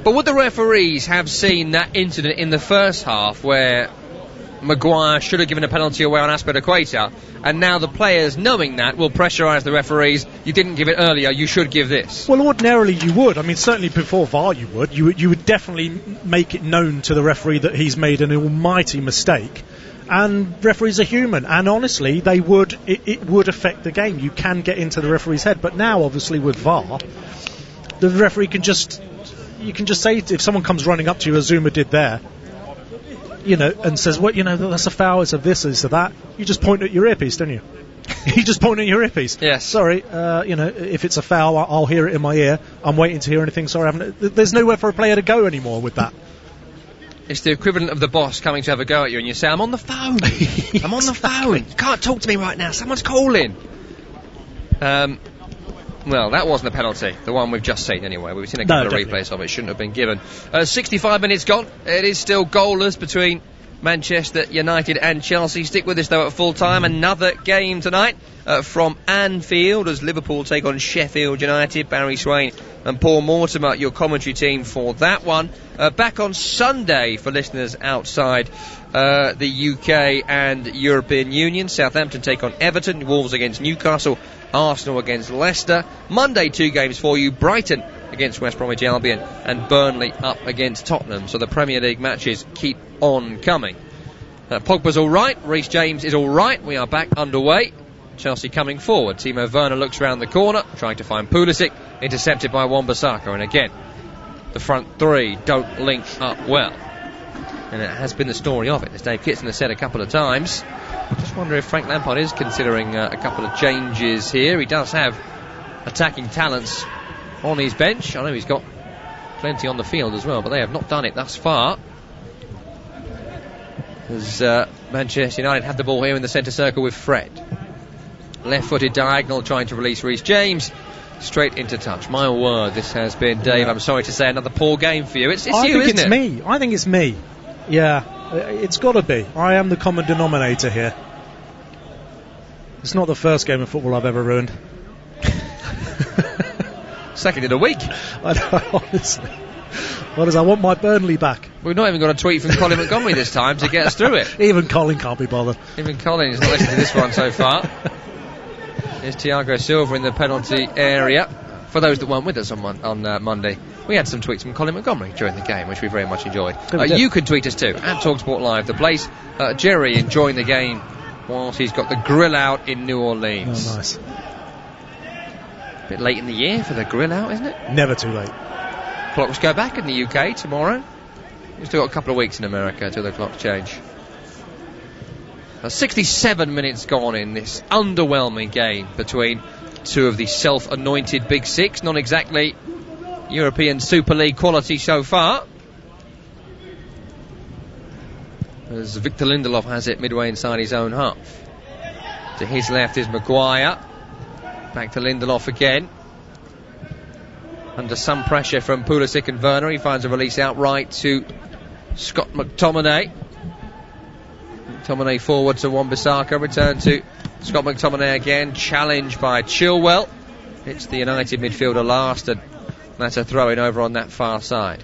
But would the referees have seen that incident in the first half where Maguire should have given a penalty away on Azpilicueta, and now the players, knowing that, will pressurise the referees? You didn't give it earlier, you should give this. Well, ordinarily you would. I mean, certainly before VAR you would. You would definitely make it known to the referee that he's made an almighty mistake. And referees are human, and honestly, they would. It would affect the game. You can get into the referee's head, but now, obviously, with VAR, the referee can just. You can just say, if someone comes running up to you, as Zuma did there, and says, well, that's a foul, it's a this, it's a that. You just point at your earpiece, don't you? You just point at your earpiece. Yes. Sorry, if it's a foul, I'll hear it in my ear. I'm waiting to hear anything. Sorry, there's nowhere for a player to go anymore with that. It's the equivalent of the boss coming to have a go at you, and you say, I'm on the phone. I'm on the phone. You can't talk to me right now. Someone's calling. Well, that wasn't a penalty, the one we've just seen anyway. We've seen a couple of replays of it. Shouldn't have been given. 65 minutes gone. It is still goalless between Manchester United and Chelsea. Stick with us, though, at full time. Another game tonight from Anfield as Liverpool take on Sheffield United. Barry Swain and Paul Mortimer, your commentary team for that one. Back on Sunday for listeners outside the UK and European Union. Southampton take on Everton. Wolves against Newcastle. Arsenal against Leicester. Monday, 2 games for you. Brighton against West Bromwich Albion and Burnley up against Tottenham. So the Premier League matches keep on coming. Pogba's all right. Reece James is all right. We are back underway. Chelsea coming forward. Timo Werner looks round the corner, trying to find Pulisic, intercepted by Wan-Bissaka. And again, the front 3 don't link up well. And it has been the story of it, as Dave Kitson has said a couple of times. I just wonder if Frank Lampard is considering a couple of changes here. He does have attacking talents on his bench. I know he's got plenty on the field as well, but they have not done it thus far. As Manchester United have the ball here in the centre circle with Fred. Left-footed diagonal trying to release Reece James. Straight into touch. My word, this has been, Dave, I'm sorry to say, another poor game for you. It's you, isn't it? Me. I think it's me. Yeah, it's got to be. I am the common denominator here. It's not the first game of football I've ever ruined. Second in a week. I know, honestly. What is, I want my Burnley back. We've not even got a tweet from Colin Montgomery this time to get us through it. Even Colin can't be bothered. Even Colin is not listening to this one so far. Here's Thiago Silva in the penalty area. For those that weren't with us on Monday, we had some tweets from Colin Montgomery during the game, which we very much enjoyed. You can tweet us too, at TalkSport Live. The place, Jerry enjoying the game whilst he's got the grill out in New Orleans. Oh, nice. A bit late in the year for the grill out, isn't it? Never too late. Clocks go back in the UK tomorrow. We've still got a couple of weeks in America till the clocks change. 67 minutes gone in this underwhelming game between two of the self-anointed Big Six. Not exactly European Super League quality so far. As Victor Lindelof has it midway inside his own half. To his left is Maguire. Back to Lindelof again. Under some pressure from Pulisic and Werner, he finds a release outright to Scott McTominay. McTominay forward to Wan-Bissaka, return to Scott McTominay again, challenged by Chilwell. It's the United midfielder last, and that's a throw-in over on that far side.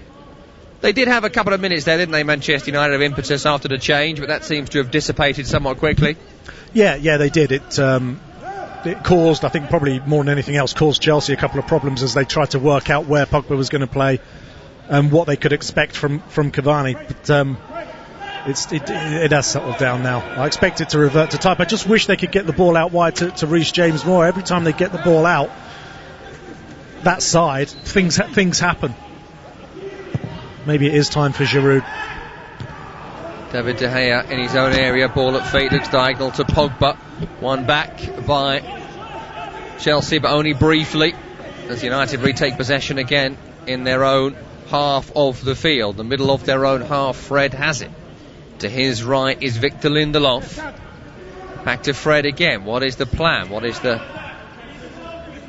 They did have a couple of minutes there, didn't they, Manchester United, of impetus after the change, but that seems to have dissipated somewhat quickly. Yeah, they did. It caused, I think probably more than anything else, caused Chelsea a couple of problems as they tried to work out where Pogba was going to play and what they could expect from Cavani. But it has settled down now. I expect it to revert to type. I just wish they could get the ball out wide to Reece James more. Every time they get the ball out that side, things happen. Maybe it is time for Giroud. David De Gea in his own area, ball at feet, looks diagonal to Pogba. One back by Chelsea, but only briefly, as United retake possession again in their own half of the field. The middle of their own half, Fred has it. To his right is Victor Lindelof. Back to Fred again. What is the plan? What is the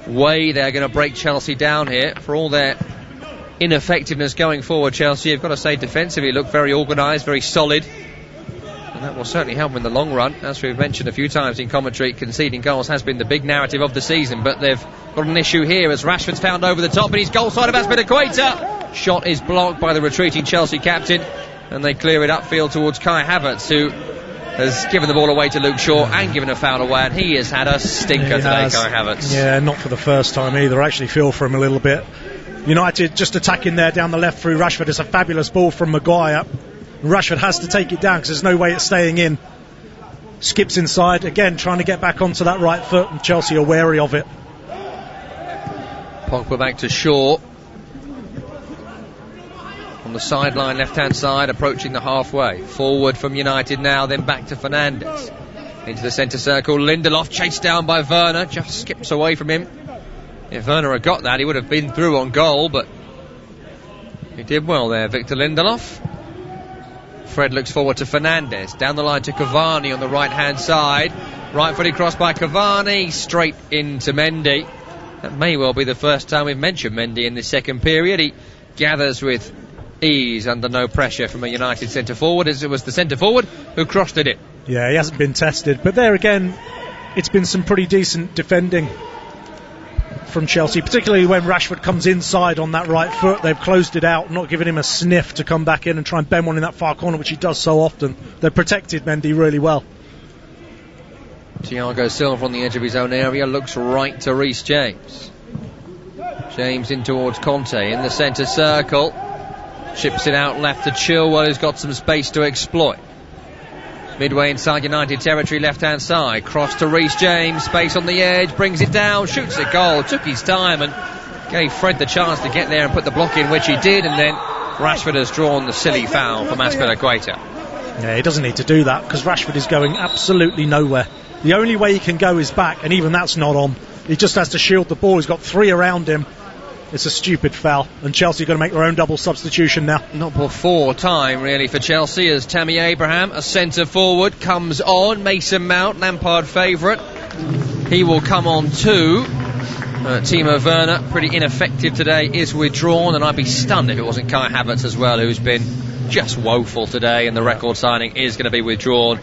way they're going to break Chelsea down here? For all their ineffectiveness going forward, Chelsea, you've got to say defensively look very organised, very solid, and that will certainly help in the long run. As we've mentioned a few times in commentary, conceding goals has been the big narrative of the season, but they've got an issue here as Rashford's found over the top and his goal side of Azpilicueta. Shot is blocked by the retreating Chelsea captain, and they clear it upfield towards Kai Havertz, who has given the ball away to Luke Shaw and given a foul away, and he has had a stinker today, Kai Havertz. Yeah, not for the first time either. I actually feel for him a little bit. United just attacking there down the left through Rashford. It's a fabulous ball from Maguire. Rashford has to take it down because there's no way it's staying in. Skips inside, again trying to get back onto that right foot, and Chelsea are wary of it. Pogba back to Shaw. On the sideline, left-hand side, approaching the halfway. Forward from United now, then back to Fernandes. Into the centre circle, Lindelof chased down by Werner, just skips away from him. If Werner had got that, he would have been through on goal, but he did well there, Victor Lindelof. Fred looks forward to Fernandes, down the line to Cavani on the right-hand side. Right-footed cross by Cavani, straight into Mendy. That may well be the first time we've mentioned Mendy in this second period. He gathers with ease under no pressure from a United centre-forward, as it was the centre-forward who crossed it in. Yeah, he hasn't been tested, but there again, it's been some pretty decent defending from Chelsea, particularly when Rashford comes inside on that right foot. They've closed it out, not giving him a sniff to come back in and try and bend one in that far corner, which he does so often. They've protected Mendy really well. Thiago Silva on the edge of his own area, looks right to Reece James. James in towards Conte in the centre circle. Chips it out left to Chilwell, who's got some space to exploit. Midway inside United territory, left-hand side. Cross to Reece James, space on the edge, brings it down, shoots a goal, took his time and gave Fred the chance to get there and put the block in, which he did, and then Rashford has drawn the silly foul from Azpilicueta. Yeah, he doesn't need to do that because Rashford is going absolutely nowhere. The only way he can go is back, and even that's not on. He just has to shield the ball. He's got three around him. It's a stupid foul, and Chelsea are going to make their own double substitution now. Not before time, really, for Chelsea, as Tammy Abraham, a centre forward, comes on. Mason Mount, Lampard favourite. He will come on too. Timo Werner, pretty ineffective today, is withdrawn, and I'd be stunned if it wasn't Kai Havertz as well, who's been just woeful today, and the record signing is going to be withdrawn.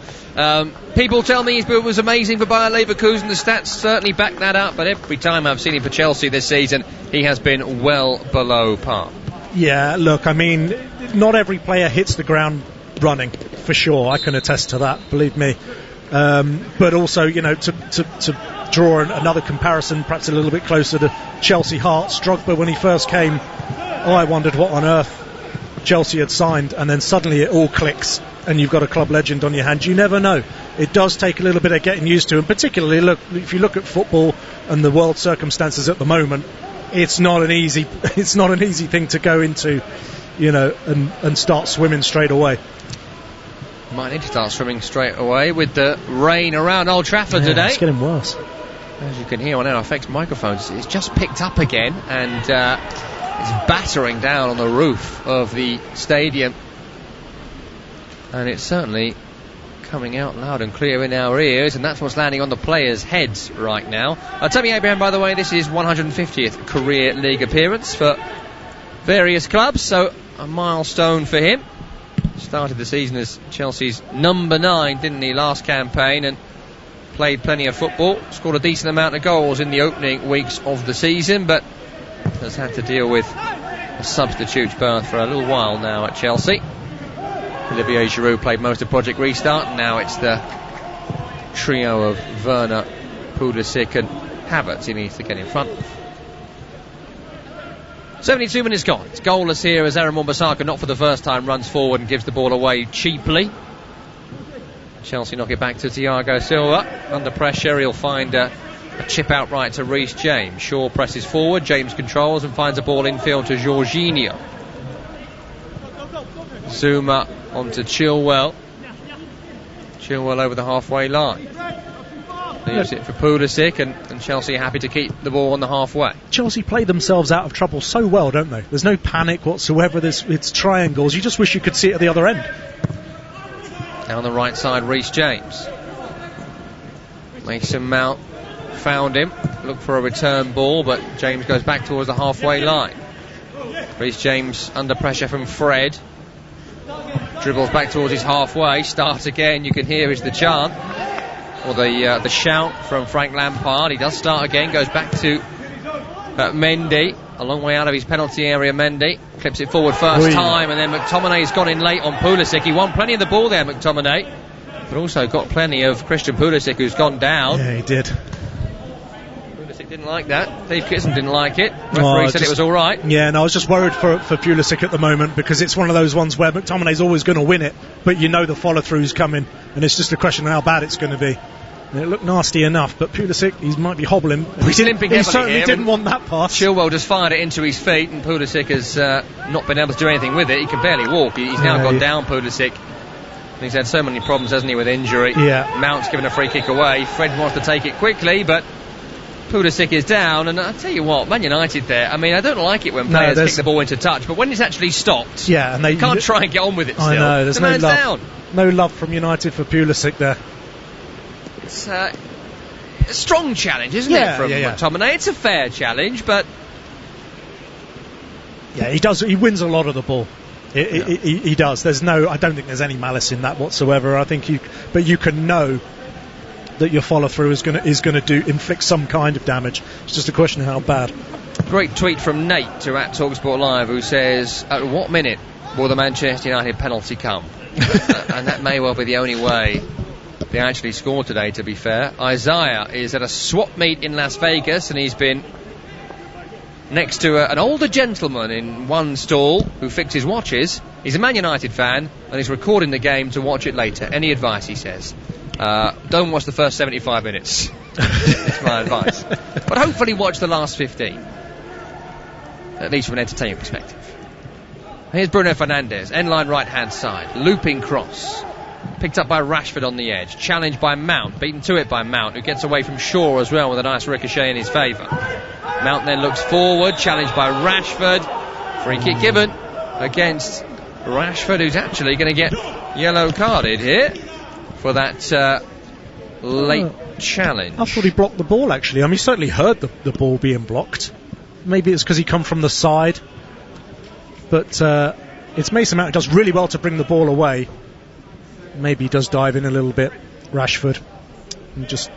People tell me he was amazing for Bayer Leverkusen. The stats certainly back that up, but every time I've seen him for Chelsea this season, he has been well below par. Yeah, look, I mean, not every player hits the ground running, for sure. I can attest to that, believe me. But also, you know, to draw another comparison, perhaps a little bit closer to Chelsea Hearts, Drogba, when he first came, I wondered what on earth Chelsea had signed, and then suddenly it all clicks and you've got a club legend on your hands. You never know. It does take a little bit of getting used to, and particularly, look, if you look at football and the world circumstances at the moment, it's not an easy thing to go into, you know, and start swimming straight away. Might need to start swimming straight away with the rain around Old Trafford today. It's getting worse. As you can hear on NRFX microphones, it's just picked up again, and it's battering down on the roof of the stadium. And it's certainly coming out loud and clear in our ears, and that's what's landing on the players' heads right now. Tammy Abraham, by the way, this is 150th career league appearance for various clubs, so a milestone for him. Started the season as Chelsea's number 9, didn't he, last campaign, and played plenty of football, scored a decent amount of goals in the opening weeks of the season, but has had to deal with a substitute berth for a little while now at Chelsea. Olivier Giroud played most of Project Restart, and now it's the trio of Werner, Pulisic and Havertz he needs to get in front of. 72 minutes gone. It's goalless here as Aaron Wan-Bissaka, not for the first time, runs forward and gives the ball away cheaply. Chelsea knock it back to Thiago Silva. Under pressure, he'll find a chip outright to Reece James. Shaw presses forward, James controls and finds a ball infield to Jorginho. Zuma onto Chilwell. Chilwell over the halfway line. Leaves it for Pulisic, and Chelsea happy to keep the ball on the halfway. Chelsea play themselves out of trouble so well, don't they? There's no panic whatsoever. It's triangles. You just wish you could see it at the other end. Down the right side, Reece James. Mason Mount found him. Looked for a return ball, but James goes back towards the halfway line. Reece James under pressure from Fred. Dribbles back towards his halfway. Starts again. You can hear is the chant, or the shout from Frank Lampard. He does start again. Goes back to Mendy. A long way out of his penalty area, Mendy. Clips it forward first time, and then McTominay's gone in late on Pulisic. He won plenty of the ball there, McTominay, but also got plenty of Christian Pulisic, who's gone down. Yeah, he did. Pulisic didn't like that. Dave Kitson didn't like it. Referee said it was all right. Yeah, no, I was just worried for Pulisic at the moment, because it's one of those ones where McTominay's always going to win it, but you know the follow-through's coming, and it's just a question of how bad it's going to be. And it looked nasty enough, but Pulisic, he might be hobbling. He's limping heavily. He certainly didn't want that pass. Chilwell just fired it into his feet, and Pulisic has not been able to do anything with it. He can barely walk. He's now gone down, Pulisic. He's had so many problems, hasn't he, with injury. Yeah. Mount's given a free kick away. Fred wants to take it quickly, but Pulisic is down. And I tell you what, Man United there, I mean, I don't like it when players kick the ball into touch, but when it's actually stopped, and they can't try and get on with it still. I know, there's the man's down. No love from United for Pulisic there. It's a strong challenge, isn't it, from McTominay? It's a fair challenge, but yeah, he does. He wins a lot of the ball. He does. I don't think there's any malice in that whatsoever. I think you can know that your follow through is going to inflict some kind of damage. It's just a question of how bad. Great tweet from Nate to @TalkSport Live, who says, "At what minute will the Manchester United penalty come?" And that may well be the only way they actually scored today, to be fair. Isaiah is at a swap meet in Las Vegas, and he's been next to an older gentleman in one stall who fixes watches. He's a Man United fan, and he's recording the game to watch it later. Any advice, he says? Don't watch the first 75 minutes. That's my advice. But hopefully watch the last 15. At least from an entertainment perspective. Here's Bruno Fernandes, end-line right-hand side. Looping cross. Picked up by Rashford on the edge. Challenged by Mount. Beaten to it by Mount, who gets away from Shaw as well with a nice ricochet in his favour. Mount then looks forward. Challenged by Rashford. Free kick given against Rashford, who's actually going to get yellow carded here for that late challenge. I thought he blocked the ball, actually. I mean, he certainly heard the ball being blocked. Maybe it's because he come from the side. But it's Mason Mount who does really well to bring the ball away. Maybe he does dive in a little bit, Rashford, and just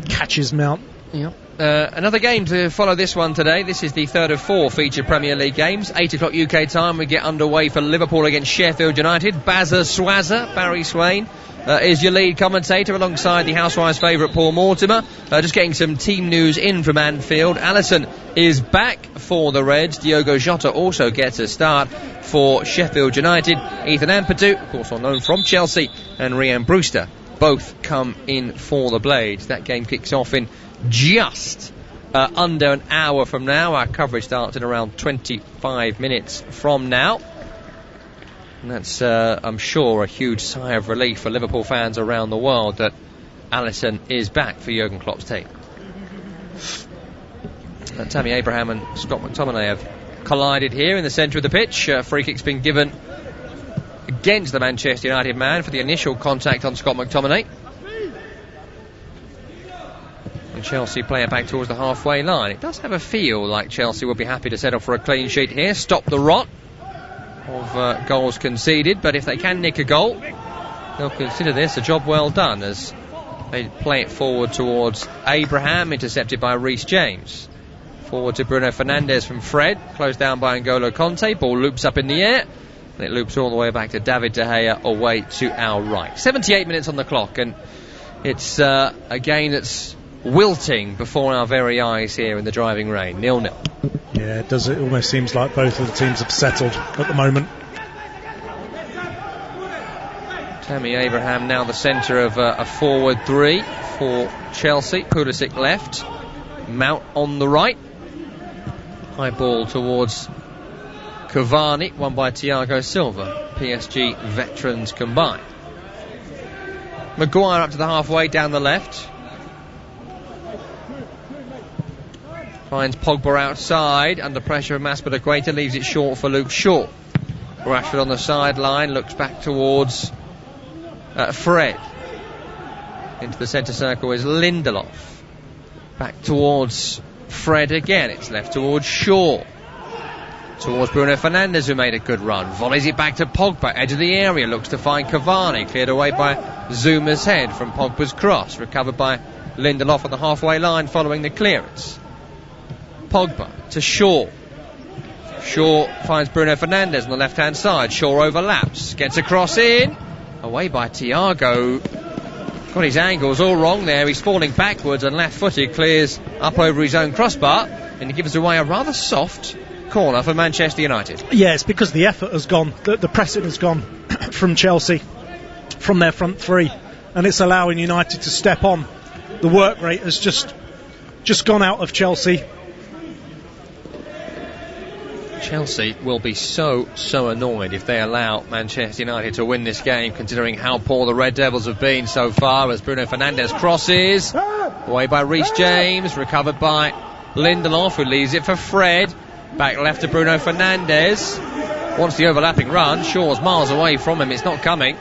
catches Mount. Yeah. Another game to follow this one today. This is the third of 4 featured Premier League games. 8 o'clock UK time, we get underway for Liverpool against Sheffield United. Bazza Swazza, Barry Swain, is your lead commentator alongside the Housewives' favourite Paul Mortimer. Just getting some team news in from Anfield. Alisson is back for the Reds. Diogo Jota also gets a start for Sheffield United. Ethan Ampadu, of course, well known from Chelsea, and Rhian Brewster both come in for the Blades. That game kicks off in just under an hour from now. Our coverage starts in around 25 minutes from now. And that's, I'm sure, a huge sigh of relief for Liverpool fans around the world that Alisson is back for Jurgen Klopp's team. Tammy Abraham and Scott McTominay have collided here in the centre of the pitch. Free kick's been given against the Manchester United man for the initial contact on Scott McTominay. And Chelsea player back towards the halfway line. It does have a feel like Chelsea will be happy to settle for a clean sheet here, stop the rot of goals conceded, but if they can nick a goal, they'll consider this a job well done as they play it forward towards Abraham, intercepted by Reece James. Forward to Bruno Fernandes from Fred, closed down by N'Golo Kanté. Ball loops up in the air, and it loops all the way back to David De Gea away to our right. 78 minutes on the clock, and it's a game that's wilting before our very eyes here in the driving rain. 0-0. Yeah, it does. It almost seems like both of the teams have settled at the moment. Tammy Abraham now the centre of a forward 3 for Chelsea. Pulisic left, Mount on the right. High ball towards Cavani, won by Thiago Silva. PSG veterans combined. Maguire up to the halfway, down the left. Finds Pogba outside, under pressure of Masper-Equator, leaves it short for Luke Shaw. Rashford on the sideline, looks back towards Fred. Into the centre circle is Lindelof. Back towards Fred again, it's left towards Shaw. Towards Bruno Fernandes, who made a good run. Volleys it back to Pogba, edge of the area, looks to find Cavani. Cleared away by Zuma's head from Pogba's cross. Recovered by Lindelof on the halfway line following the clearance. Pogba to Shaw. Shaw finds Bruno Fernandes on the left hand side. Shaw overlaps, gets a cross in, away by Thiago. Got his angles all wrong there. He's falling backwards and left footed, clears up over his own crossbar, and he gives away a rather soft corner for Manchester United. Yeah, it's because the effort has gone, the pressing has gone from Chelsea, from their front 3, and it's allowing United to step on. The work rate has just gone out of Chelsea. Chelsea will be so annoyed if they allow Manchester United to win this game, considering how poor the Red Devils have been so far, as Bruno Fernandes crosses away by Reece James, recovered by Lindelof, who leaves it for Fred. Back left to Bruno Fernandes. Wants the overlapping run. Shaw's miles away from him, it's not coming.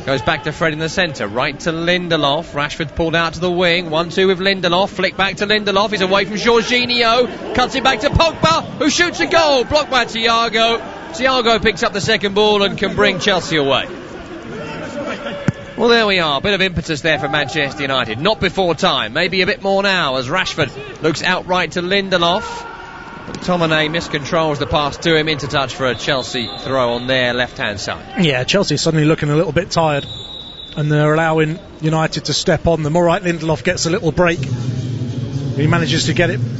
Goes back to Fred in the centre, right to Lindelof. Rashford pulled out to the wing, 1-2 with Lindelof. Flick back to Lindelof, he's away from Jorginho. Cuts it back to Pogba, who shoots a goal. Blocked by Thiago. Thiago picks up the second ball and can bring Chelsea away. Well, there we are. Bit of impetus there for Manchester United. Not before time. Maybe a bit more now as Rashford looks outright to Lindelof. McTominay miscontrols the pass to him, into touch for a Chelsea throw on their left-hand side. Yeah, Chelsea suddenly looking a little bit tired, and they're allowing United to step on them. All right, Lindelof gets a little break. He manages to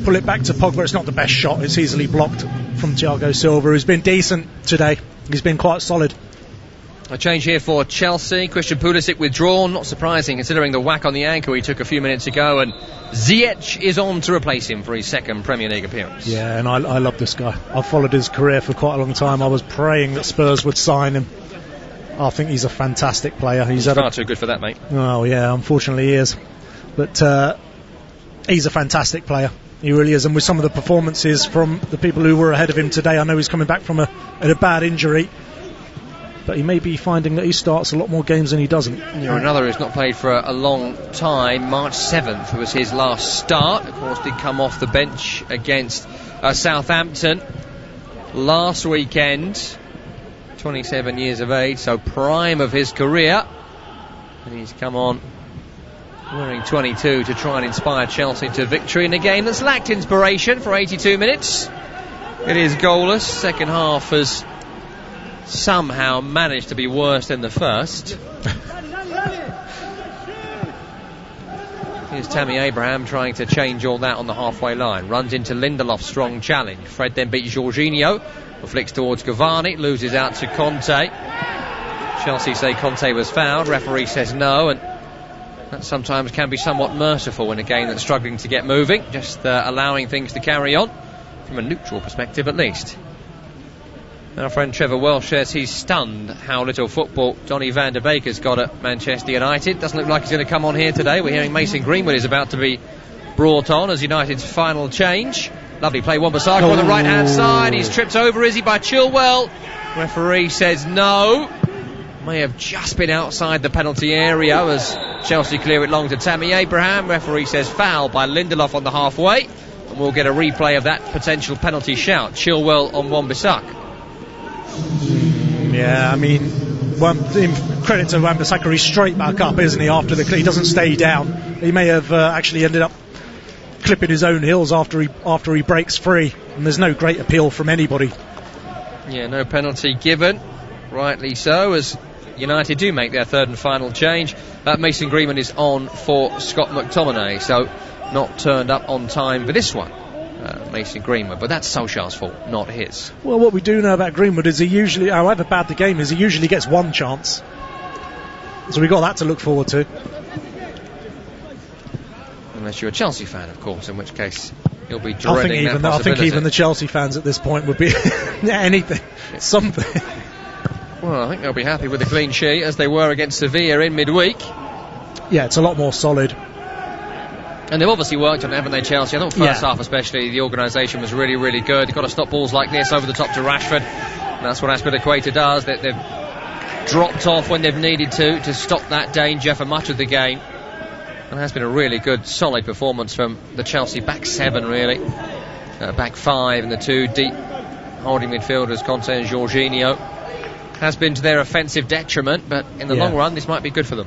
pull it back to Pogba. It's not the best shot. It's easily blocked from Thiago Silva, who's been decent today. He's been quite solid. A change here for Chelsea. Christian Pulisic withdrawn. Not surprising considering the whack on the ankle he took a few minutes ago. And Ziyech is on to replace him for his second Premier League appearance. Yeah, and I love this guy. I've followed his career for quite a long time. I was praying that Spurs would sign him. I think he's a fantastic player. He's far too good for that, mate. Oh, yeah, unfortunately he is. But he's a fantastic player. He really is. And with some of the performances from the people who were ahead of him today, I know he's coming back from a bad injury. but he may be finding that he starts a lot more games than he doesn't. Yeah, another who's not played for a long time. March 7th was his last start. Of course, did come off the bench against Southampton last weekend. 27 years of age, so prime of his career. And he's come on wearing 22 to try and inspire Chelsea to victory in a game that's lacked inspiration for 82 minutes. It is goalless. Second half has somehow managed to be worse than the first. Here's Tammy Abraham trying to change all that on the halfway line. Runs into Lindelof, strong challenge. Fred then beats Jorginho. Flicks towards Cavani, loses out to Conte. Chelsea say Conte was fouled. Referee says no, and that sometimes can be somewhat merciful in a game that's struggling to get moving, just allowing things to carry on from a neutral perspective at least. Our friend Trevor Welsh says he's stunned how little football Donny van der Beek has got at Manchester United. Doesn't look like he's going to come on here today. We're hearing Mason Greenwood is about to be brought on as United's final change. Lovely play, Wan-Bissaka on the right hand side. He's tripped over, is he, by Chilwell? Referee says no. May have just been outside the penalty area as Chelsea clear it long to Tammy Abraham. Referee says foul by Lindelof on the halfway, and we'll get a replay of that potential penalty shout. Chilwell on Wan-Bissaka. Yeah, I mean, credit to Wan-Bissaka, he's straight back up, isn't he, after the clear. He doesn't stay down. He may have actually ended up clipping his own heels after he breaks free, and there's no great appeal from anybody. Yeah, no penalty given, rightly so, as United do make their third and final change. Mason Greenwood is on for Scott McTominay, so not turned up on time for this one, Mason Greenwood, but that's Solskjaer's fault, not his. Well, what we do know about Greenwood is he usually, however bad the game is, he usually gets one chance, so we've got that to look forward to. Unless you're a Chelsea fan, of course, in which case you'll be dreading that possibility. I think even the Chelsea fans at this point would be anything, something. Well, I think they'll be happy with the clean sheet as they were against Sevilla in midweek. Yeah, it's a lot more solid. And they've obviously worked on it, haven't they, Chelsea? I thought first half especially, the organisation was really, really good. They've got to stop balls like this over the top to Rashford. And that's what Azpilicueta does. They've dropped off when they've needed to stop that danger for much of the game. And it has been a really good, solid performance from the Chelsea back seven, really. Back five and the two deep holding midfielders, Conte and Jorginho. Has been to their offensive detriment, but in the long run, this might be good for them.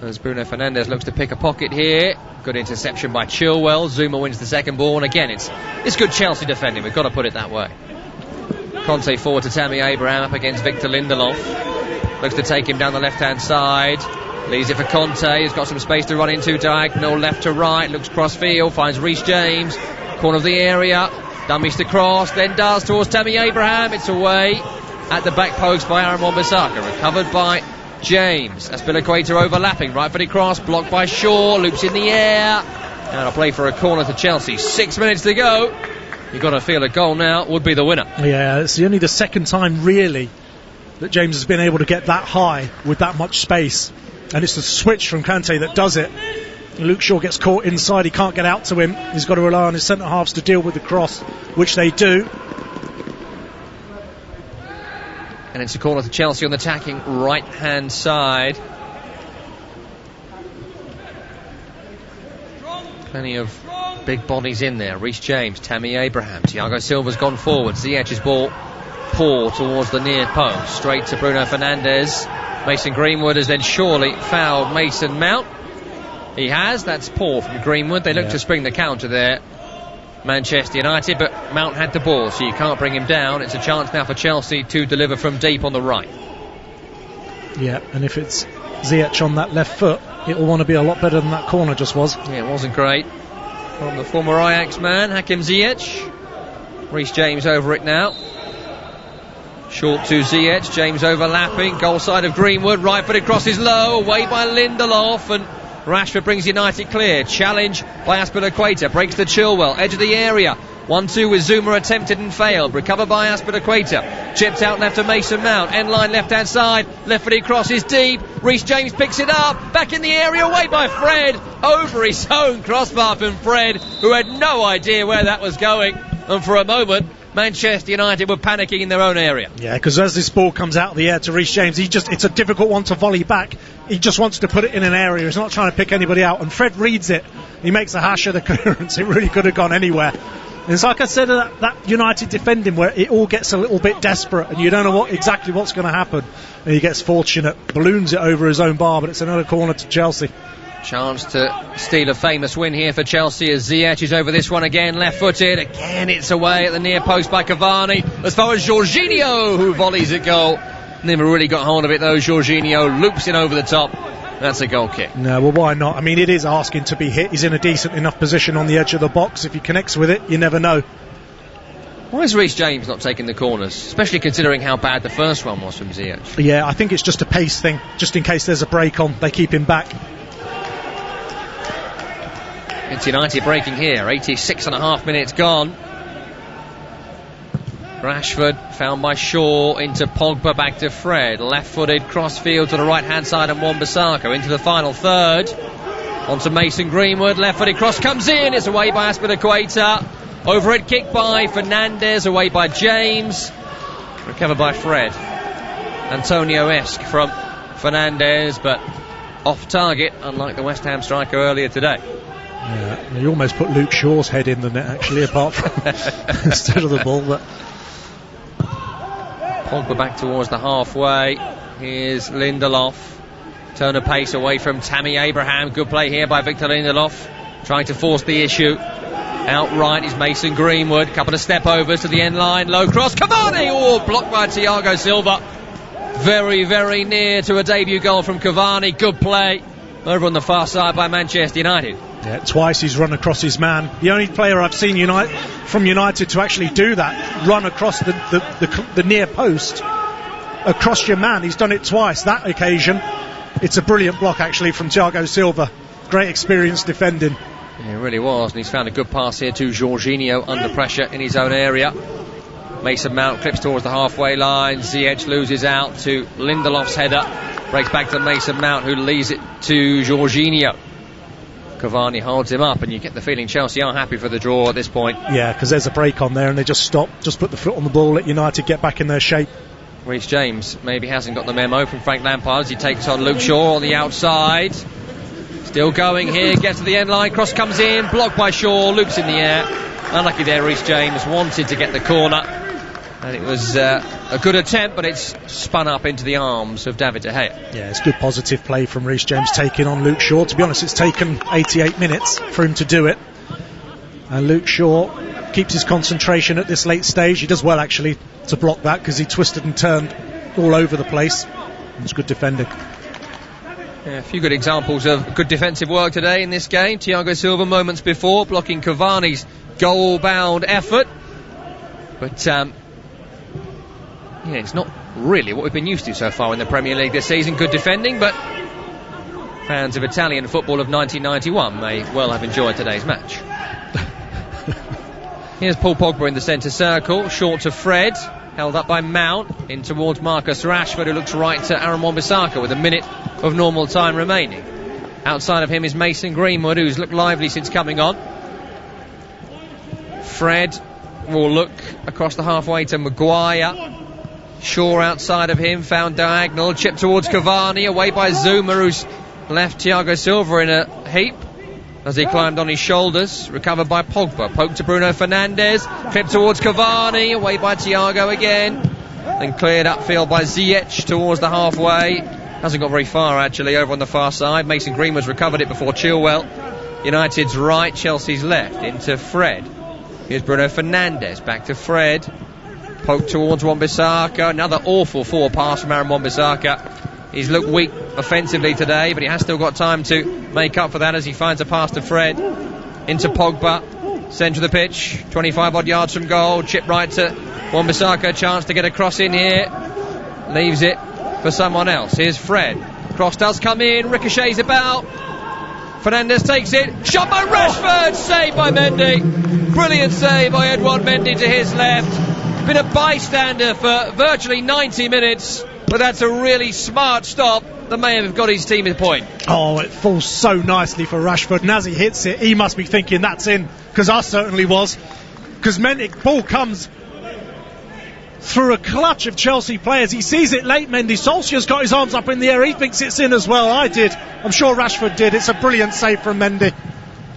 As Bruno Fernandes looks to pick a pocket here. Good interception by Chilwell. Zuma wins the second ball, and again, it's good Chelsea defending. We've got to put it that way. Conte forward to Tammy Abraham up against Victor Lindelof. Looks to take him down the left-hand side. Leaves it for Conte. He's got some space to run into. Diagonal left to right. Looks cross-field. Finds Reece James. Corner of the area. Dummies to cross. Then does towards Tammy Abraham. It's away at the back post by Aaron Wan-Bissaka. Recovered by James. Azpilicueta overlapping. Right-footed cross. Blocked by Shaw. Loops in the air. And a play for a corner to Chelsea. 6 minutes to go. You've got to feel a goal now would be the winner. Yeah, it's only the second time, really, that James has been able to get that high with that much space. And it's the switch from Kante that does it. Luke Shaw gets caught inside, he can't get out to him. He's got to rely on his centre-halves to deal with the cross, which they do. And it's a corner to Chelsea on the attacking right-hand side. Plenty of big bodies in there. Reece James, Tammy Abraham, Thiago Silva's gone forward. Ziyech's ball poor towards the near post. Straight to Bruno Fernandes. Mason Greenwood has then surely fouled Mason Mount. He has. That's poor from Greenwood. They look to spring the counter there, Manchester United, but Mount had the ball, so you can't bring him down. It's a chance now for Chelsea to deliver from deep on the right. Yeah, and if it's Ziyech on that left foot, it will want to be a lot better than that corner just was. Yeah, it wasn't great from the former Ajax man, Hakim Ziyech. Reece James over it now. Short to Ziyech, James overlapping, goal side of Greenwood, right-footed cross is low, away by Lindelof, and Rashford brings United clear. Challenge by Azpilicueta, breaks to Chilwell, edge of the area. 1-2 with Zuma attempted and failed. Recovered by Azpilicueta. Chipped out left to Mason Mount. End line left-hand side. Left-footed cross is deep. Reece James picks it up. Back in the area, away by Fred. Over his own crossbar from Fred, who had no idea where that was going. And for a moment, Manchester United were panicking in their own area. Yeah, because as this ball comes out of the air to Reece James, it's a difficult one to volley back. He just wants to put it in an area. He's not trying to pick anybody out. And Fred reads it. He makes a hash of the clearance. It really could have gone anywhere. And it's like I said, that United defending where it all gets a little bit desperate and you don't know exactly what's going to happen. And he gets fortunate, balloons it over his own bar, but it's another corner to Chelsea. Chance to steal a famous win here for Chelsea as Ziyech is over this one again, left-footed. Again, it's away at the near post by Cavani. As far as Jorginho, who volleys a goal. Never really got hold of it though. Jorginho loops it over the top. That's a goal kick. No, well, why not? I mean, it is asking to be hit. He's in a decent enough position on the edge of the box. If he connects with it, you never know. Why is Reece James not taking the corners, especially considering how bad the first one was from Ziyech? Yeah, I think it's just a pace thing. Just in case there's a break on, they keep him back. It's United breaking here. 86.5 minutes gone. Rashford found by Shaw into Pogba, back to Fred. Left-footed cross-field to the right-hand side and Wan-Bissaka into the final third. Onto Mason Greenwood. Left-footed cross comes in. It's away by Azpilicueta. Overhead kick by Fernandes. Away by James. Recovered by Fred. Antonio-esque from Fernandes, but off target, unlike the West Ham striker earlier today. Yeah, you almost put Luke Shaw's head in the net, actually, apart from instead of the ball. But Pogba back towards the halfway. Here's Lindelof. Turn of pace away from Tammy Abraham. Good play here by Victor Lindelof. Trying to force the issue. Outright is Mason Greenwood. Couple of step overs to the end line. Low cross. Cavani! Oh, blocked by Thiago Silva. Very, very near to a debut goal from Cavani. Good play. Over on the far side by Manchester United. Yeah, twice he's run across his man. The only player I've seen from United to actually do that, run across the near post, across your man. He's done it twice. That occasion, it's a brilliant block actually from Thiago Silva. Great experience defending. Yeah, it really was, and he's found a good pass here to Jorginho under pressure in his own area. Mason Mount clips towards the halfway line. Ziyech loses out to Lindelof's header. Breaks back to Mason Mount, who leaves it to Jorginho. Cavani holds him up, and you get the feeling Chelsea are happy for the draw at this point. Yeah, because there's a break on there, and they just stop, just put the foot on the ball, let United get back in their shape. Reece James maybe hasn't got the memo from Frank Lampard as he takes on Luke Shaw on the outside. Still going here, gets to the end line, cross comes in, blocked by Shaw, loops in the air. Unlucky there, Reece James wanted to get the corner. And it was a good attempt, but it's spun up into the arms of David De Gea. Yeah, it's good positive play from Reece James taking on Luke Shaw. To be honest, it's taken 88 minutes for him to do it. And Luke Shaw keeps his concentration at this late stage. He does well, actually, to block that because he twisted and turned all over the place. It's good defending. Yeah, a few good examples of good defensive work today in this game. Thiago Silva moments before blocking Cavani's goal-bound effort. But yeah, it's not really what we've been used to so far in the Premier League this season. Good defending, but fans of Italian football of 1991 may well have enjoyed today's match. Here's Paul Pogba in the centre circle, short to Fred, held up by Mount, in towards Marcus Rashford, who looks right to Aaron Wan-Bissaka with a minute of normal time remaining. Outside of him is Mason Greenwood, who's looked lively since coming on. Fred will look across the halfway to Maguire. Shaw outside of him, found diagonal, chip towards Cavani, away by Zuma, who's left Thiago Silva in a heap as he climbed on his shoulders. Recovered by Pogba, poke to Bruno Fernandes, flip towards Cavani, away by Thiago again, then cleared upfield by Ziyech towards the halfway. Hasn't got very far actually, over on the far side. Mason Greenwood's recovered it before Chilwell. United's right, Chelsea's left, into Fred. Here's Bruno Fernandes, back to Fred. Poke towards Wan-Bissaka. Another awful forward pass from Aaron Wan-Bissaka. He's looked weak offensively today, but he has still got time to make up for that as he finds a pass to Fred. Into Pogba. Centre of the pitch. 25 odd yards from goal. Chip right to Wan-Bissaka. Chance to get a cross in here. Leaves it for someone else. Here's Fred. Cross does come in. Ricochets about. Fernandes takes it. Shot by Rashford. Saved by Mendy. Brilliant save by Edouard Mendy to his left. Been a bystander for virtually 90 minutes, but that's a really smart stop that may have got his team a point. Oh, it falls so nicely for Rashford, and as he hits it, he must be thinking that's in, because I certainly was. Because Mendy, ball comes through a clutch of Chelsea players. He sees it late, Mendy. Solskjaer's got his arms up in the air. He thinks it's in as well. I did. I'm sure Rashford did. It's a brilliant save from Mendy.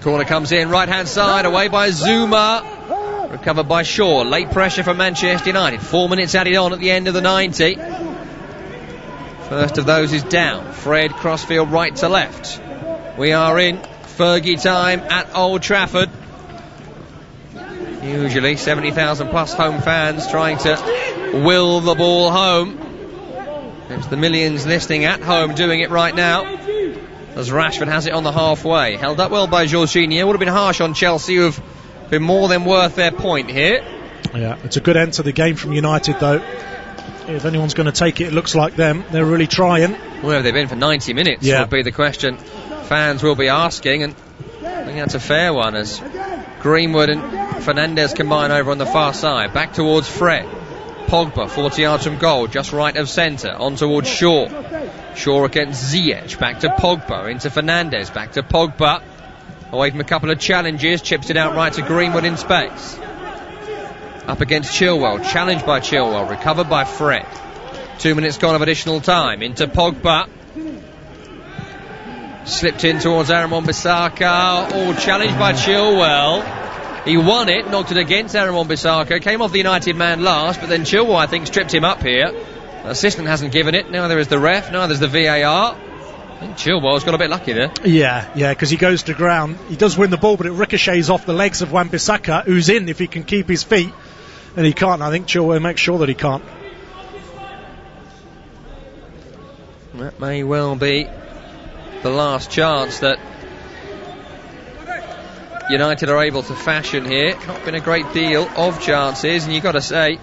Corner comes in, right-hand side, away by Zuma. Recovered by Shaw. Late pressure from Manchester United. 4 minutes added on at the end of the 90. First of those is down. Fred, crossfield, right to left. We are in Fergie time at Old Trafford. Usually 70,000 plus home fans trying to will the ball home. It's the millions listening at home doing it right now, as Rashford has it on the halfway. Held up well by Jorginho. Would have been harsh on Chelsea, who have been more than worth their point here. Yeah, it's a good end to the game from United, though. If anyone's going to take it, it looks like them. They're really trying. Where have they been for 90 minutes? Yeah. Would be the question fans will be asking, and I think that's a fair one, as Greenwood and Fernandes combine over on the far side. Back towards Fred. Pogba, 40 yards from goal, just right of centre. On towards Shaw. Shaw against Ziyech. Back to Pogba. Into Fernandes. Back to Pogba. Away from a couple of challenges. Chips it out right to Greenwood in space. Up against Chilwell. Challenged by Chilwell. Recovered by Fred. 2 minutes gone of additional time. Into Pogba. Slipped in towards Aaron Wan-Bissaka. Oh, challenged by Chilwell. He won it, knocked it against Aaron Wan-Bissaka. Came off the United man last, but then Chilwell, I think, stripped him up here. The assistant hasn't given it. Neither is the ref. Neither is the VAR. I think Chilwell's got a bit lucky there. Yeah, because he goes to ground. He does win the ball, but it ricochets off the legs of Wan-Bissaka, who's in if he can keep his feet. And he can't. I think Chilwell makes sure that he can't. That may well be the last chance that United are able to fashion here. Not been a great deal of chances, and you've got to say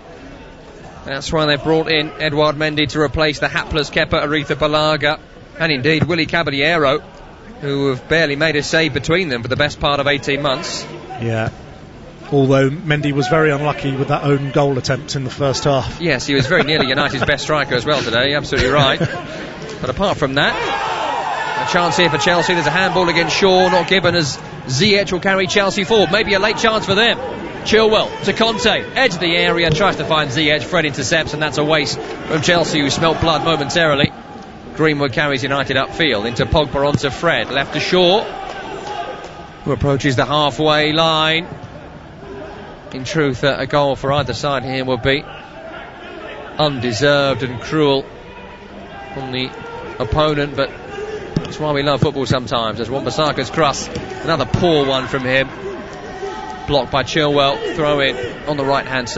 that's why they've brought in Edouard Mendy to replace the hapless Kepa Arrizabalaga, and indeed Willy Caballero, who have barely made a save between them for the best part of 18 months. Yeah, although Mendy was very unlucky with that own goal attempt in the first half. Yes, he was very nearly United's best striker as well today, absolutely right. But apart from that, a chance here for Chelsea. There's a handball against Shaw, not given, as Ziyech will carry Chelsea forward. Maybe a late chance for them. Chilwell to Conte, edge of the area, tries to find Ziyech. Fred intercepts, and that's a waste from Chelsea, who smelt blood momentarily. Greenwood carries United upfield into Pogba, onto Fred, left to Shaw, who approaches the halfway line. In truth, a goal for either side here would be undeserved and cruel on the opponent, but that's why we love football sometimes. As Wan-Bissaka's cross, another poor one from him, blocked by Chilwell. Throw in on the right hand side.